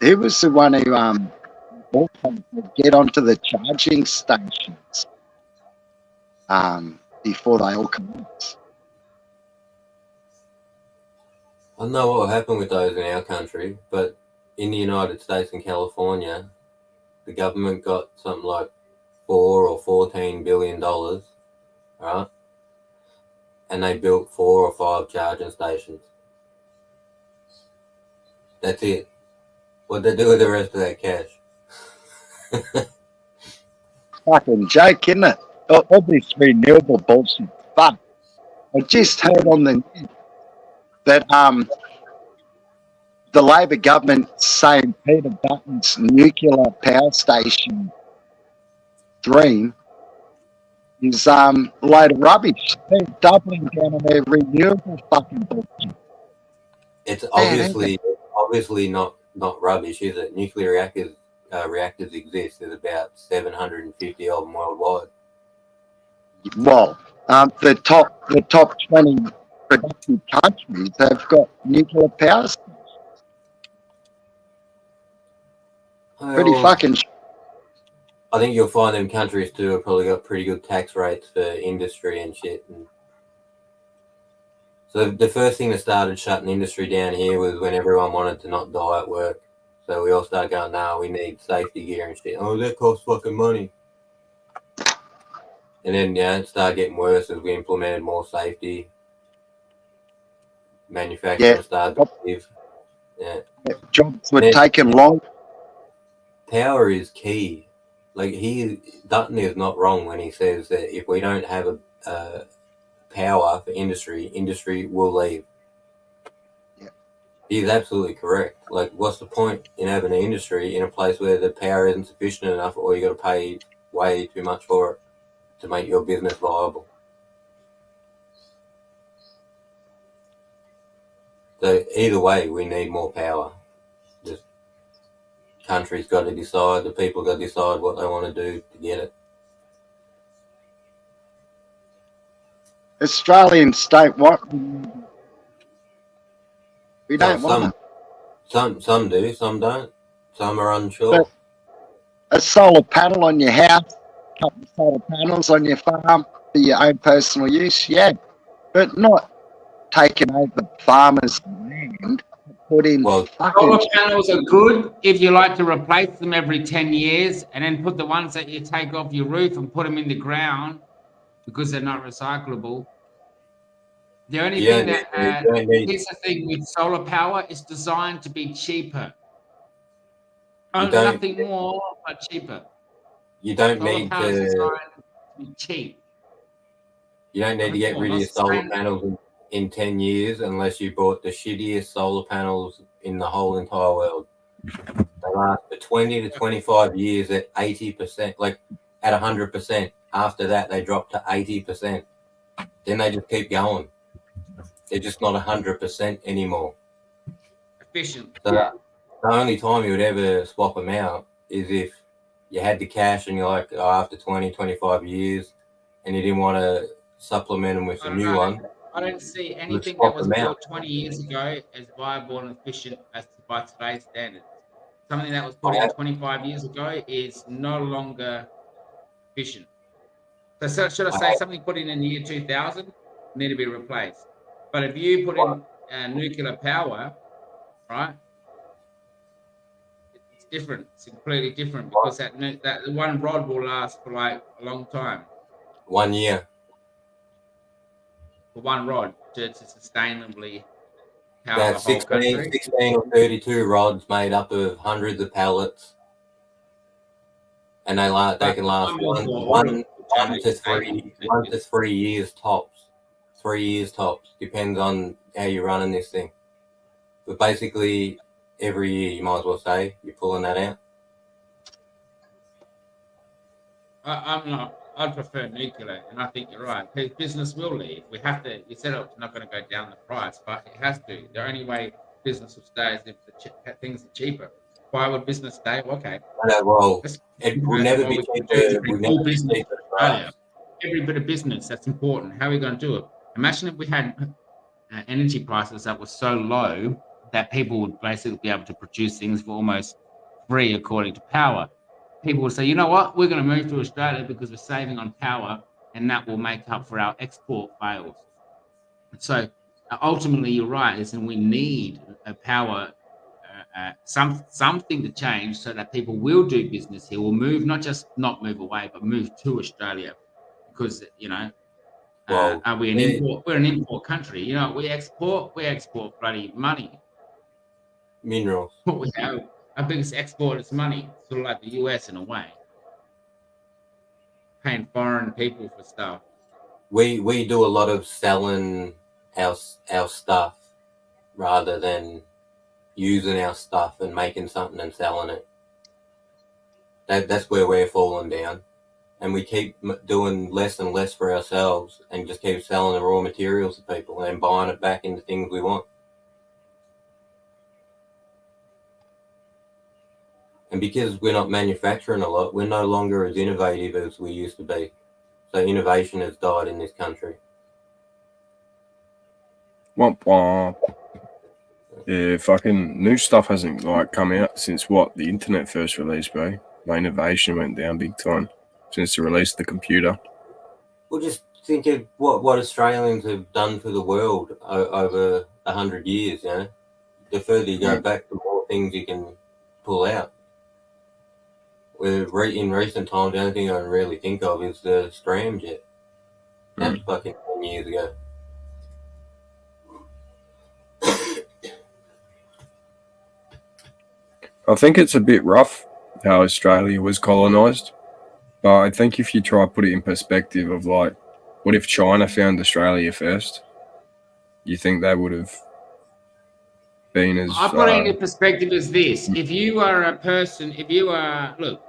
He was the one who also could get onto the charging stations before they all collapsed. I don't know what will happen with those in our country, but in the United States and California, the government got something like $4 or $14 billion, right? And they built 4 or 5 charging stations. That's it. What they do with the rest of that cash? Fucking joke, isn't it? All this renewable bullshit. But I just heard on the news that the Labor government saying Peter Dutton's nuclear power station dream is a load of rubbish. They're doubling down on their renewable fucking bullshit. It's obviously not rubbish, is it? Nuclear reactors exist. There's about 750 of them worldwide. Well, the top 20 productive countries have got nuclear power stations. Pretty fucking. I think you'll find them countries too have probably got pretty good tax rates for industry and shit. And so the first thing that started shutting industry down here was when everyone wanted to not die at work. So we all started going, nah, we need safety gear and shit. Oh, that costs fucking money. And then, it started getting worse as we implemented more safety. Manufacturing started to live. Yeah. Jobs were taking long. Power is key. Like, Dutton is not wrong when he says that if we don't have a power for industry will leave. Yeah. He's absolutely correct. Like, what's the point in having an industry in a place where the power isn't sufficient enough, or you got to pay way too much for it to make your business viable? So either way, we need more power. Just country's got to decide. The people got to decide what they want to do to get it. Australians don't want. We don't want it. Some do, some don't. Some are unsure. But a solar panel on your house, a couple of solar panels on your farm for your own personal use, yeah. But not taking over farmers' land, put in. Well, solar panels are good if you like to replace them every 10 years and then put the ones that you take off your roof and put them in the ground because they're not recyclable. The only thing here's the thing with solar power, it's designed to be cheaper. Nothing more but cheaper. You don't need to be cheap. You don't need to get rid of your solar panels in 10 years unless you bought the shittiest solar panels in the whole entire world. They last for 20 to 25 years at 80%, like at 100%. After that, they drop to 80%. Then they just keep going. They're just not 100% anymore. Efficient. So the only time you would ever swap them out is if you had the cash and you're like, after 20, 25 years, and you didn't want to supplement them with a new one. I don't see anything that was built 20 years ago as viable and efficient as by today's standards. Something that was put in 25 years ago is no longer efficient. So should I say something put in the year 2000 need to be replaced? But if you put in nuclear power, right, it's different. It's completely different because that one rod will last for like a long time. 1 year. For one rod to sustainably power That's the whole country. 16 or 32 rods made up of hundreds of pallets and they can last one to 3 years tops. 3 years tops, depends on how you're running this thing. But basically, every year you might as well say you're pulling that out. I'm not. I'd prefer nuclear, and I think you're right. Business will leave. We have to. You said it's not going to go down the price, but it has to. The only way business will stay is if things are cheaper. Why would business stay? Okay. Well, it will never be cheaper. Every bit of business, that's important. How are we going to do it? Imagine if we had energy prices that were so low that people would basically be able to produce things for almost free according to power. People would say, you know what, we're going to move to Australia because we're saving on power, and that will make up for our export fails. So ultimately, you're right, is we need a power, something to change so that people will do business here, will move, not move away, but move to Australia, because are we an import? We're an import country. You know, we export bloody money, minerals. What we have. Our biggest export is money, sort of like the US in a way, paying foreign people for stuff. We do a lot of selling our stuff rather than using our stuff and making something and selling it. That's where we're falling down, and we keep doing less and less for ourselves and just keep selling the raw materials to people and buying it back into things we want. And because we're not manufacturing a lot, we're no longer as innovative as we used to be. So innovation has died in this country. Womp womp. Yeah, fucking new stuff hasn't come out since the internet first released, bro. My innovation went down big time since the release of the computer. Well, just think of what Australians have done for the world over 100 years. You know, the further you go back, the more things you can pull out. In recent times, the only thing I can really think of is the scramjet. That was fucking 10 years ago. I think it's a bit rough how Australia was colonised, but I think if you try to put it in perspective of what if China found Australia first? You think they would have been as... I put it into perspective as this. If you are a person, look,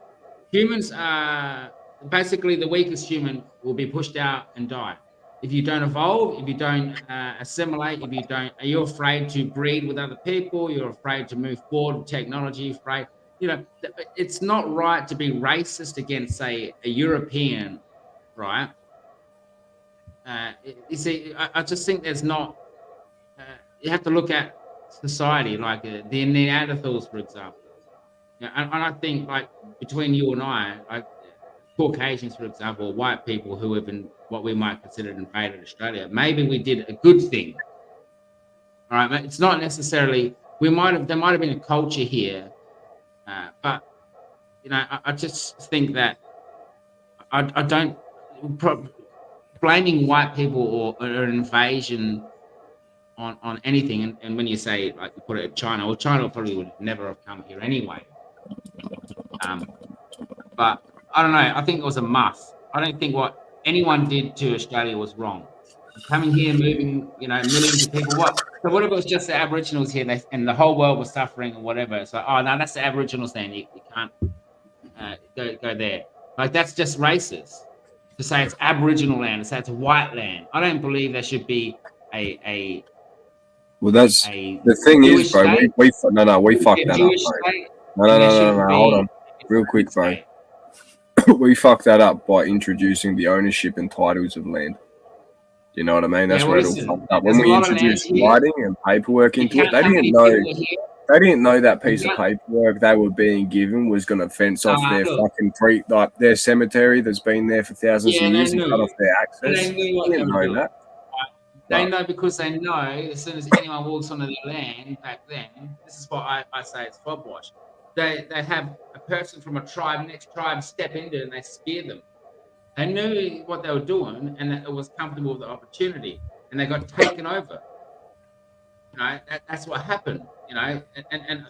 humans are basically the weakest human will be pushed out and die. If you don't evolve, if you don't assimilate, are you afraid to breed with other people? You're afraid to move forward with technology, afraid, it's not right to be racist against, say, a European, right? You see, I just think there's not, you have to look at society, like the Neanderthals, for example. And I think, like, between you and I, like Caucasians, for example, white people who have been what we might consider invaded Australia, maybe we did a good thing. All right, it's not necessarily, there might have been a culture here, but, I just think that I don't, blaming white people or an invasion on anything, and when you say, like, you put it at China, well, China probably would never have come here anyway. But I don't know. I think it was a must. I don't think what anyone did to Australia was wrong. Coming here, moving, millions of people. So what if it was just the Aboriginals here, and the whole world was suffering or whatever? So, oh no, that's the Aboriginals then. You can't go there. Like, that's just racist to say it's Aboriginal land, to say it's white land. I don't believe there should be a well, that's the thing is, bro. We fucked that up, bro. No. Hold on, real quick, bro. We fucked that up by introducing the ownership and titles of land. You know what I mean? That's where it all fucked up. When we introduced writing and paperwork into it, they didn't know that piece of paperwork they were being given was going to fence off their fucking their cemetery that's been there for thousands of years and cut off their access. They didn't know that. They know, because they know as soon as anyone walks onto their land back then, this is what I say, it's hogwash. They have a person from a tribe, next tribe, step into it and they spear them. They knew what they were doing and that it was comfortable with the opportunity, and they got taken over. That's what happened. And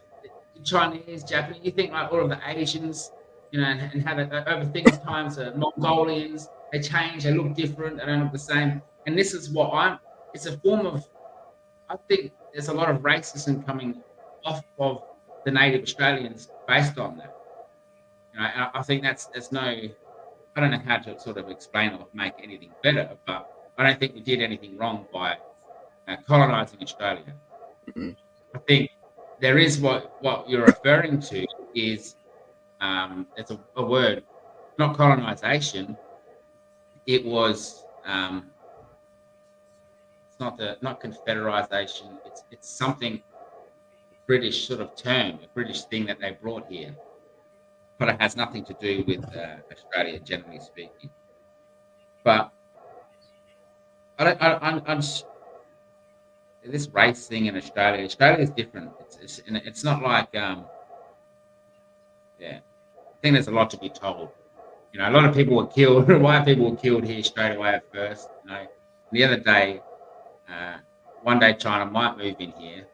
Chinese, Japanese, you think like all of the Asians, and have it over things times. Mongolians, they change, they look different, they don't look the same. And this is what it's a form of, I think there's a lot of racism coming off of the native Australians based on that. And I think there's no, I don't know how to sort of explain or make anything better, but I don't think we did anything wrong by colonising Australia. Mhm. I think there is what you're referring to is it's a word, not colonisation. It was it's not confederation. It's something British sort of term, a British thing that they brought here, but it has nothing to do with Australia, generally speaking. But I'm this race thing in Australia. Australia is different. It's not like yeah. I think there's a lot to be told. A lot of people were killed. White people were killed here straight away at first. The other day, one day China might move in here,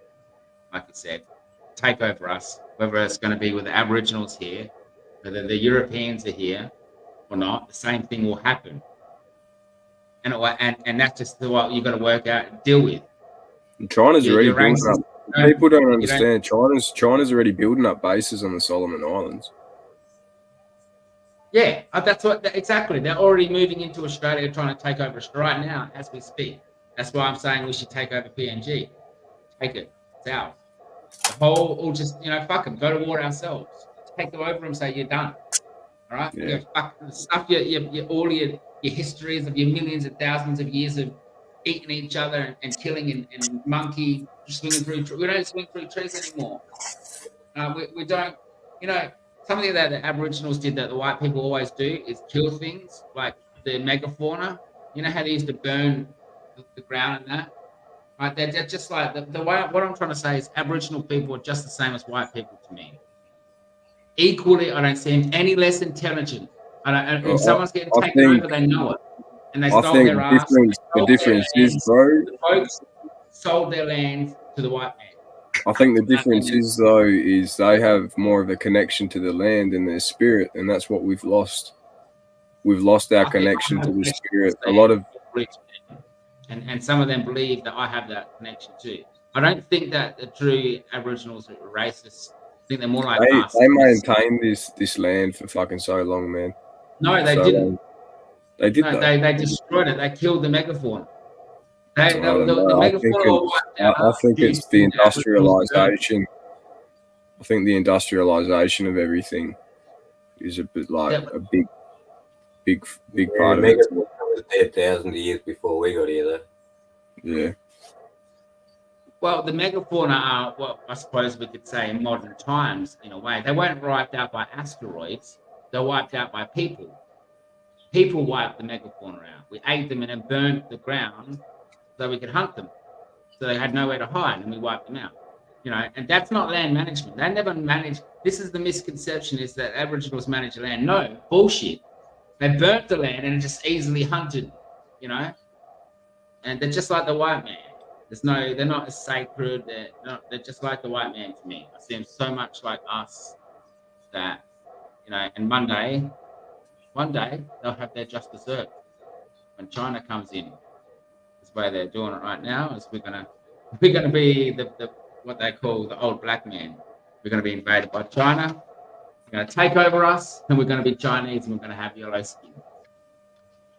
like you said, take over us. Whether it's going to be with the Aboriginals here, whether the Europeans are here or not, the same thing will happen. And that's just what you've got to work out and deal with. And China's already You're building racist. up. People don't understand. China's already building up bases on the Solomon Islands. Yeah, that's exactly. They're already moving into Australia, trying to take over right now as we speak. That's why I'm saying we should take over PNG. Take it. It's ours. The whole, or just fuck them. Go to war ourselves. Take them over and say you're done. All right. Yeah. Fuck the stuff. All your histories of your millions and thousands of years of eating each other and killing and monkey swinging through. We don't swing through trees anymore. We don't. Something that the Aboriginals did that the white people always do is kill things like the megafauna. You know how they used to burn the ground and that? Right? They're just like the way. What I'm trying to say is Aboriginal people are just the same as white people to me. Equally, I don't see them any less intelligent. If someone's getting taken over, they know it. And they stole their ass. The difference is, bro. The folks sold their land to the white man. I think the difference is, though, is they have more of a connection to the land and their spirit, and that's what we've lost. We've lost our connection to the spirit. A lot of, and some of them believe that I have that connection too. I don't think that the true Aboriginals are racist. I think they're more like us. They maintained this land for fucking so long, man. No, they didn't. They did. No, they destroyed it. They killed the megafauna. I think it's the industrialization. I think the industrialization of everything is a bit like a big part of it. Was there thousands of years before we got here, though. Yeah. Well, the megafauna are what I suppose we could say in modern times, in a way. They weren't wiped out by asteroids. They're wiped out by people. People wiped the megafauna out. We ate them and then burnt the ground so we could hunt them. So they had nowhere to hide, and we wiped them out. And that's not land management. They never managed. This is the misconception: is that Aboriginals manage land. No, bullshit. They burnt the land and just easily hunted. And they're just like the white man. They're not as sacred. They're just like the white man to me. I see them so much like us that, and one day they'll have their just desserts. When China comes in, this way they're doing it right now, is we're gonna be the what they call the old black man. We're gonna be invaded by China. They're gonna take over us, and we're gonna be Chinese, and we're gonna have yellow skin.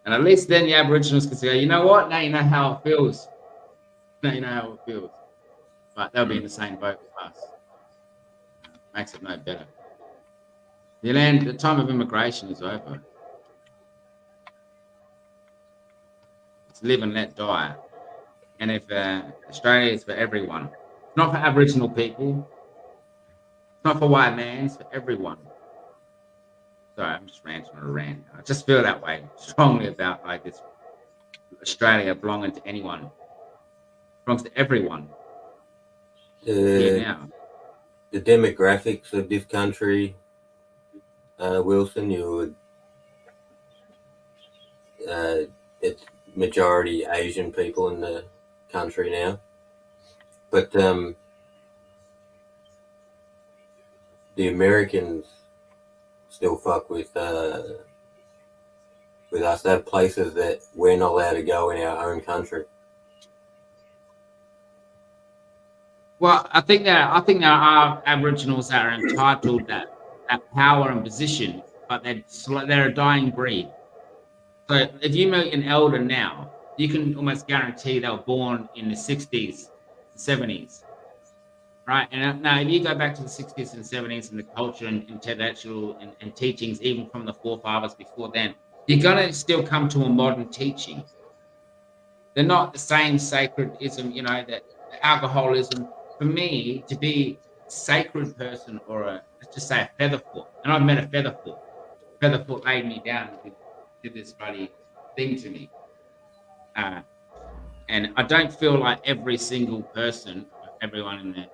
And at least then the Aboriginals can say, you know what? Now you know how it feels. But they'll be in the same boat with us. Makes it no better. The time of immigration is over. It's live and let die. And if Australia is for everyone, it's not for Aboriginal people, it's not for white man, it's for everyone. Sorry, I'm just ranting on a rant. I just feel that way strongly about like this Australia belonging to anyone. It belongs to everyone. The demographics of this country, Wilson, it's majority Asian people in the country now. But the Americans still fuck with us. They have places that we're not allowed to go in our own country. Well, I think there are Aboriginals that are entitled that power and position, but they're a dying breed. So if you meet an elder now, you can almost guarantee they were born in the 60s, 70s, right? And now if you go back to the 60s and 70s and the culture and intellectual and teachings, even from the forefathers before then, you're going to still come to a modern teaching. They're not the same sacredism, that alcoholism. For me, to be a sacred person or let's just say a featherfoot, and I've met a featherfoot. Featherfoot laid me down and did this bloody thing to me. And I don't feel like every single person, everyone in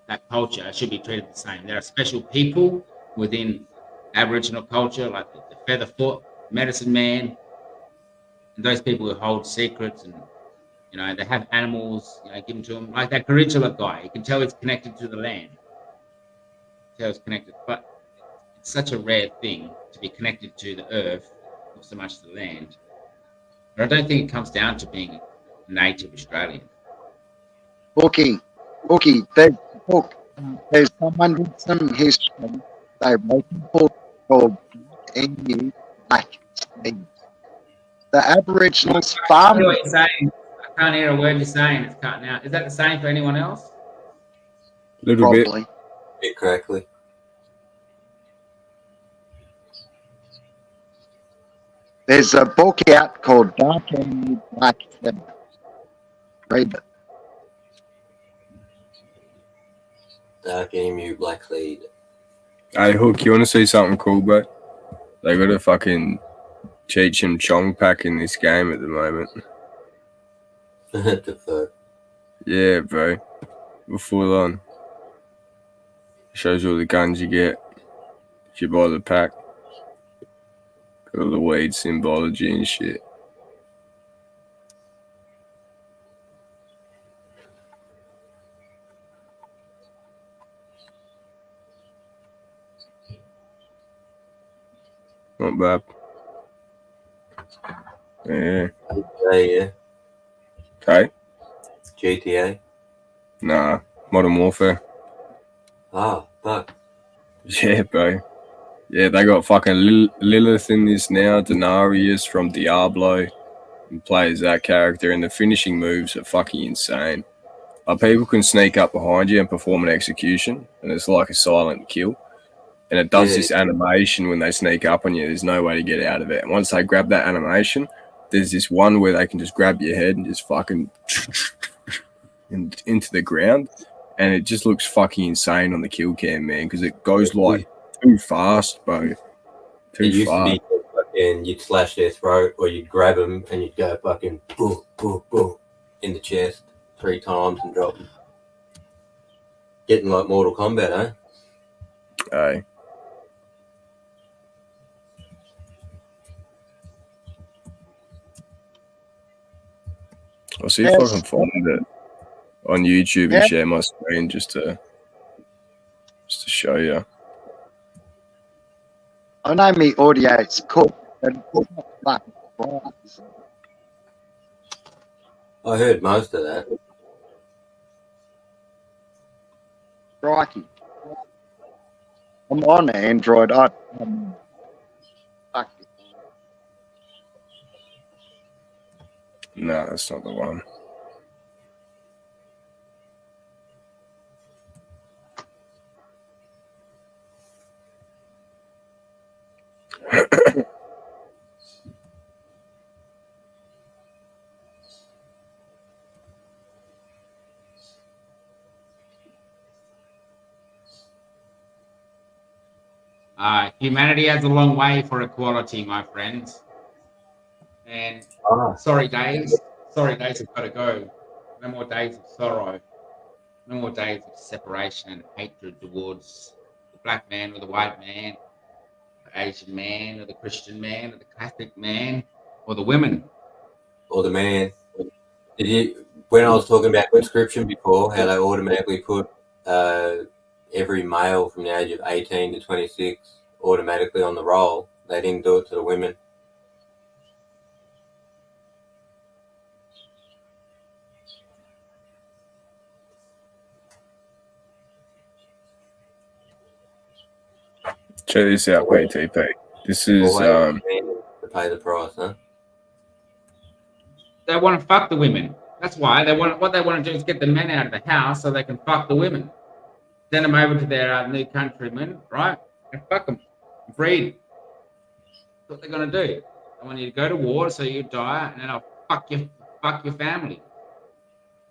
that culture should be treated the same. There are special people within Aboriginal culture, like the featherfoot, medicine man, and those people who hold secrets and they have animals, given to them. Like that Gorilla guy, you can tell he's connected to the land. But it's such a rare thing to be connected to the earth, not so much the land. But I don't think it comes down to being a native Australian. Bookie, there's someone with some history. They wrote a book called NU Black Sea. The Aboriginals farm. What you're saying. I can't hear a word you're saying. It's cutting out. Is that the same for anyone else? A little bit. Bit correctly. There's a book out called Dark and Black Sea. Read it. Dark Emu, Black Lead. Hey, Hook, you want to see something cool, bro? They got a fucking Cheech and Chong pack in this game at the moment. What the fuck? Yeah, bro. We're full on. Shows you all the guns you get if you buy the pack. Got all the weed symbology and shit. Not bad. Yeah. GTA, Okay. GTA. Nah. Modern Warfare. Ah, fuck. Yeah, bro. Yeah, they got fucking Lilith in this now. Denarius from Diablo. And plays that character. And the finishing moves are fucking insane. Like, people can sneak up behind you and perform an execution. And it's like a silent kill. And it does this animation when they sneak up on you. There's no way to get out of it. And once they grab that animation, there's this one where they can just grab your head and just fucking into the ground. And it just looks fucking insane on the kill cam, man, because it goes like too fast, bro. Too It used fast. to be fucking you'd slash their throat or you'd grab them and you'd go fucking boom, boom, boom in the chest 3 times and drop them. Getting like Mortal Kombat, eh? Hey. I'll see if I can find it on YouTube and share my screen just to show you. I know me audio is cool, but I heard most of that. crikey. I'm on Android. Fuck it. No, that's not the one. Humanity has a long way for equality, my friends. And sorry, days have got to go. No more days of sorrow. No more days of separation and hatred towards the black man or the white man, the Asian man or the Christian man or the Catholic man or the women. Or the man. When I was talking about conscription before, how they automatically put every male from the age of 18 to 26 automatically on the roll. They didn't do it to the women. Check this out, PTP. This is Always to pay the price, huh? They want to fuck the women. That's why what they want to do is get the men out of the house so they can fuck the women. Send them over to their new countrymen, right? And fuck them. Breed. That's what they're gonna do. I want you to go to war so you die, and then I'll fuck your family,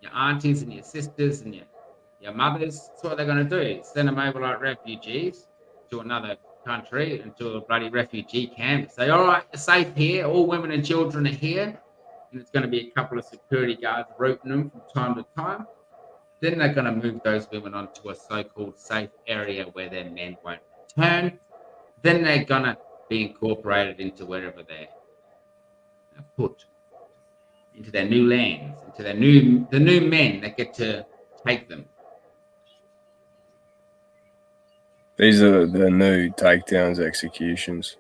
your aunties and your sisters and your mothers. That's what they're gonna do. Send them over like refugees to another country and to a bloody refugee camp. Say, all right, you're safe here. All women and children are here. And it's going to be a couple of security guards routing them from time to time. Then they're going to move those women onto a so-called safe area where their men won't return. Then they're going to be incorporated into wherever they're put, into their new lands, into the new men that get to take them. These are the new takedowns, executions.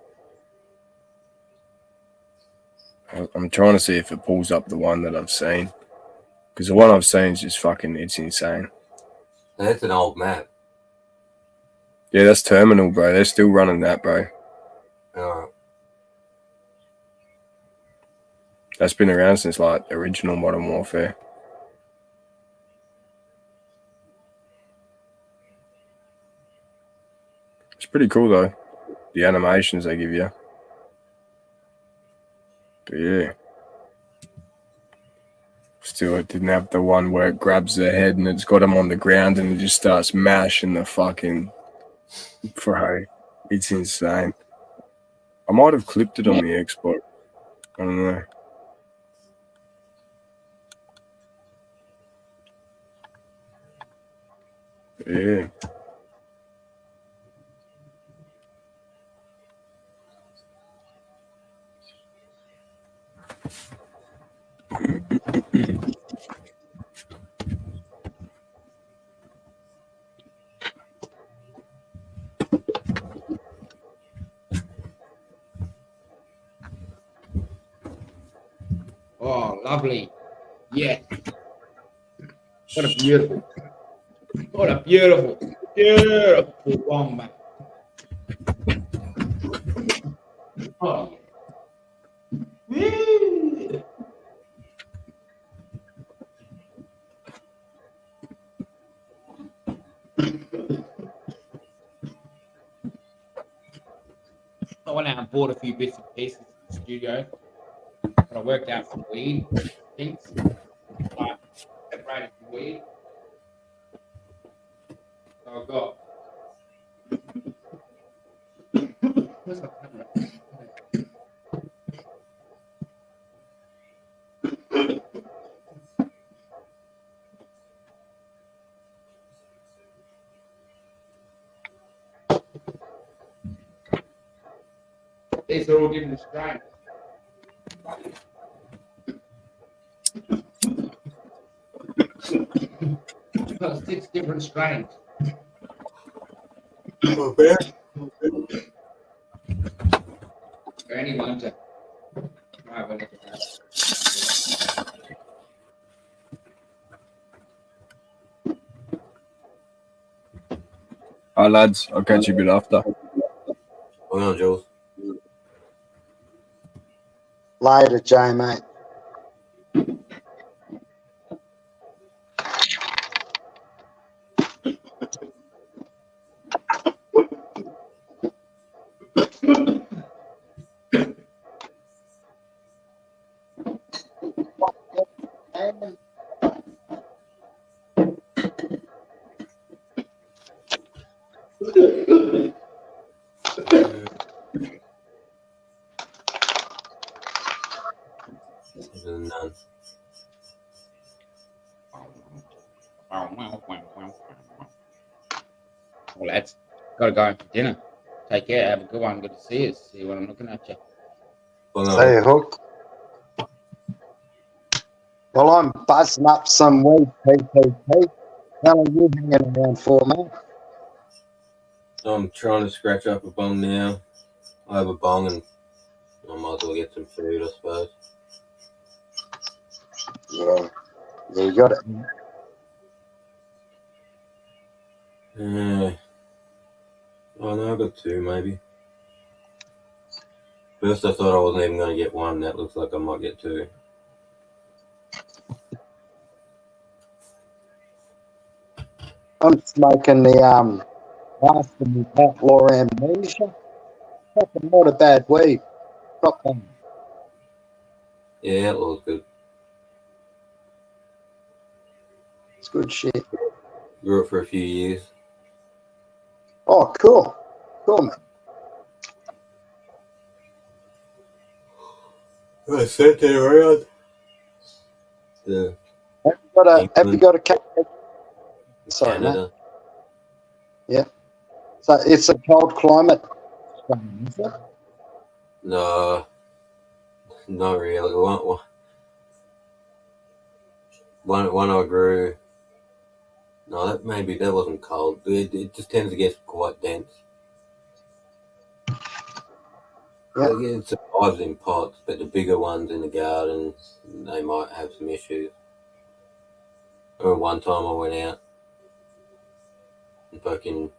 I'm trying to see if it pulls up the one that I've seen. Because the one I've seen is just fucking, it's insane. That's an old map. Yeah, that's Terminal, bro. They're still running that, bro. That's been around since, like, original Modern Warfare. It's pretty cool, though. The animations they give you. But yeah. Still, it didn't have the one where it grabs their head and it's got them on the ground and it just starts mashing the fucking... Bro, it's insane. I might have clipped it on the Xbox. I don't know. Yeah. Oh, lovely. Yeah. What a beautiful wombat. Oh. Woo. I went out and bought a few bits and pieces in the studio. But I worked out some weed things. Like separated from weed. So I've got. Where's my camera? These are all different strains. Got 6 different strains. For anyone to try one of that. Hi, lads. I'll catch you a bit after. Hold on, Jules. Later, J, mate. None. Well, lads, gotta go for dinner. Take care. Have a good one. Good to see you. See what I'm looking at you. Well, See you, Hook. Well, I'm buzzing up some weed, PPP. How long you hanging around for, mate? I'm trying to scratch up a bong now. I have a bong and I might as well get some food, I suppose. Yeah. Yeah, you got it. Oh no, I got two maybe. First I thought I wasn't even going to get one. That looks like I might get two. I'm smoking the last of the outlaw amnesia. Fucking not a bad weed. Rock on. Yeah, it looks good. It's good shit. Grew it for a few years. Oh, cool. Cool, man. I sent it around. Yeah. Have you got a cat? Sorry, mate. Canada. Yeah. So it's a cold climate. Is it? No, not really. One I grew. No, that wasn't cold. It just tends to get quite dense. Yeah. Like, it survives in pots, but the bigger ones in the garden, they might have some issues. I remember one time I went out and fucking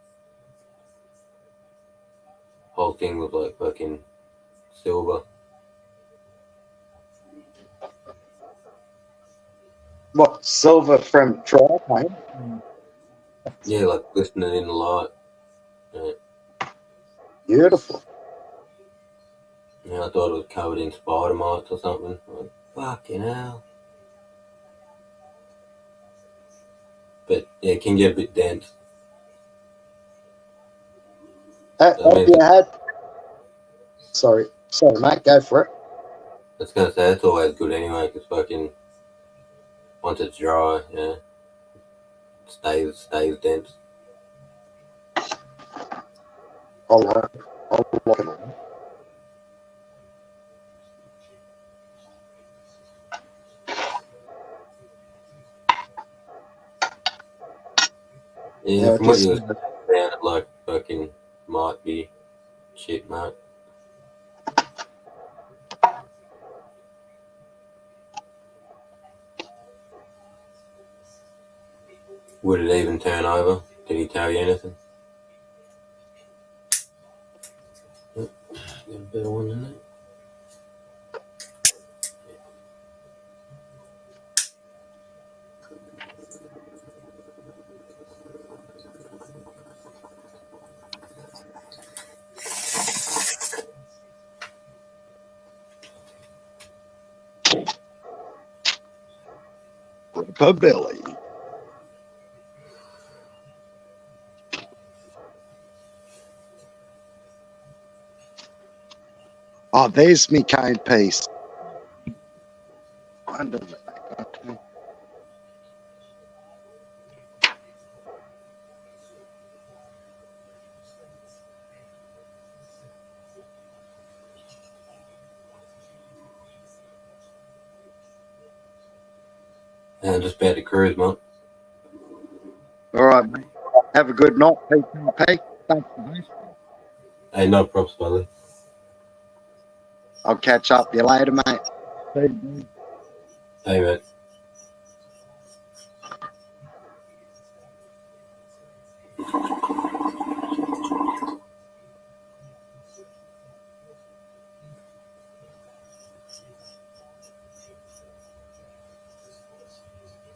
whole thing was like fucking silver. What, silver from dry, mate? Yeah, like glistening in the light. Yeah. Beautiful. Yeah, I thought it was covered in spider mites or something. Like, fucking hell. But yeah, it can get a bit dense. Have you had... Sorry, mate, go for it. I was gonna say, that's always good anyway, because fucking, once it's dry, yeah, it stays dense. I'll look it up. Yeah, from what you were saying, it sounded like fucking might be shit, mate. Would it even turn over? Did he tell you anything? Yep. Got a better one than that. Billy. Oh, there's me cane piece. Under the Just about to cruise, mate. All right, mate. Have a good night, PPP. Thanks for this. Hey, no props, buddy. I'll catch up with you later, mate. See you. Hey, mate.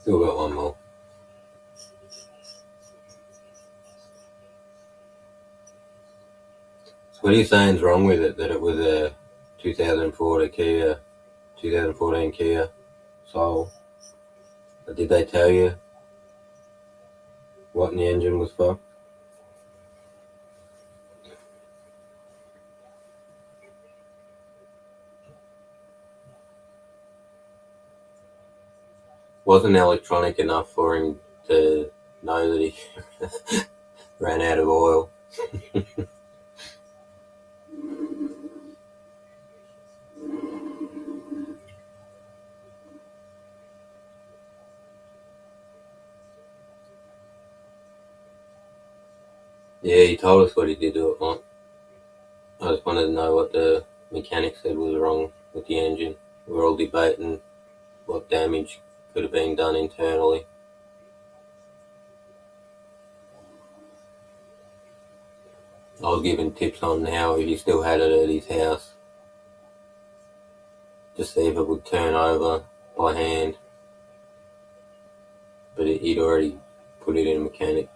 Still got one more. So what are you saying is wrong with it? That it was a 2014 Kia Soul? But did they tell you what in the engine was fucked? Wasn't electronic enough for him to know that he ran out of oil. Yeah, he told us what he did to it, Mike. I just wanted to know what the mechanic said was wrong with the engine. We were all debating what damage could have been done internally. I was giving tips on how, if he still had it at his house, to see if it would turn over by hand. But he'd already put it in a mechanic.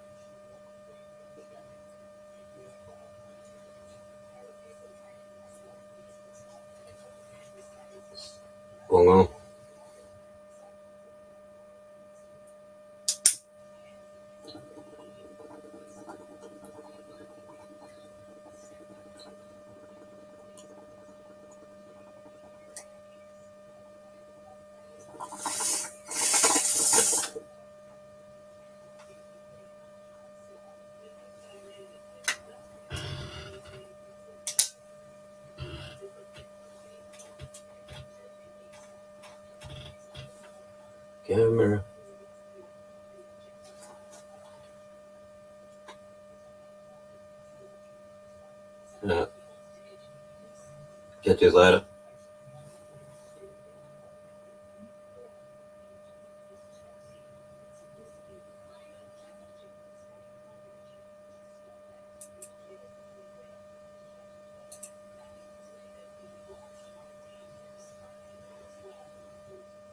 Well, camera. Catch you later.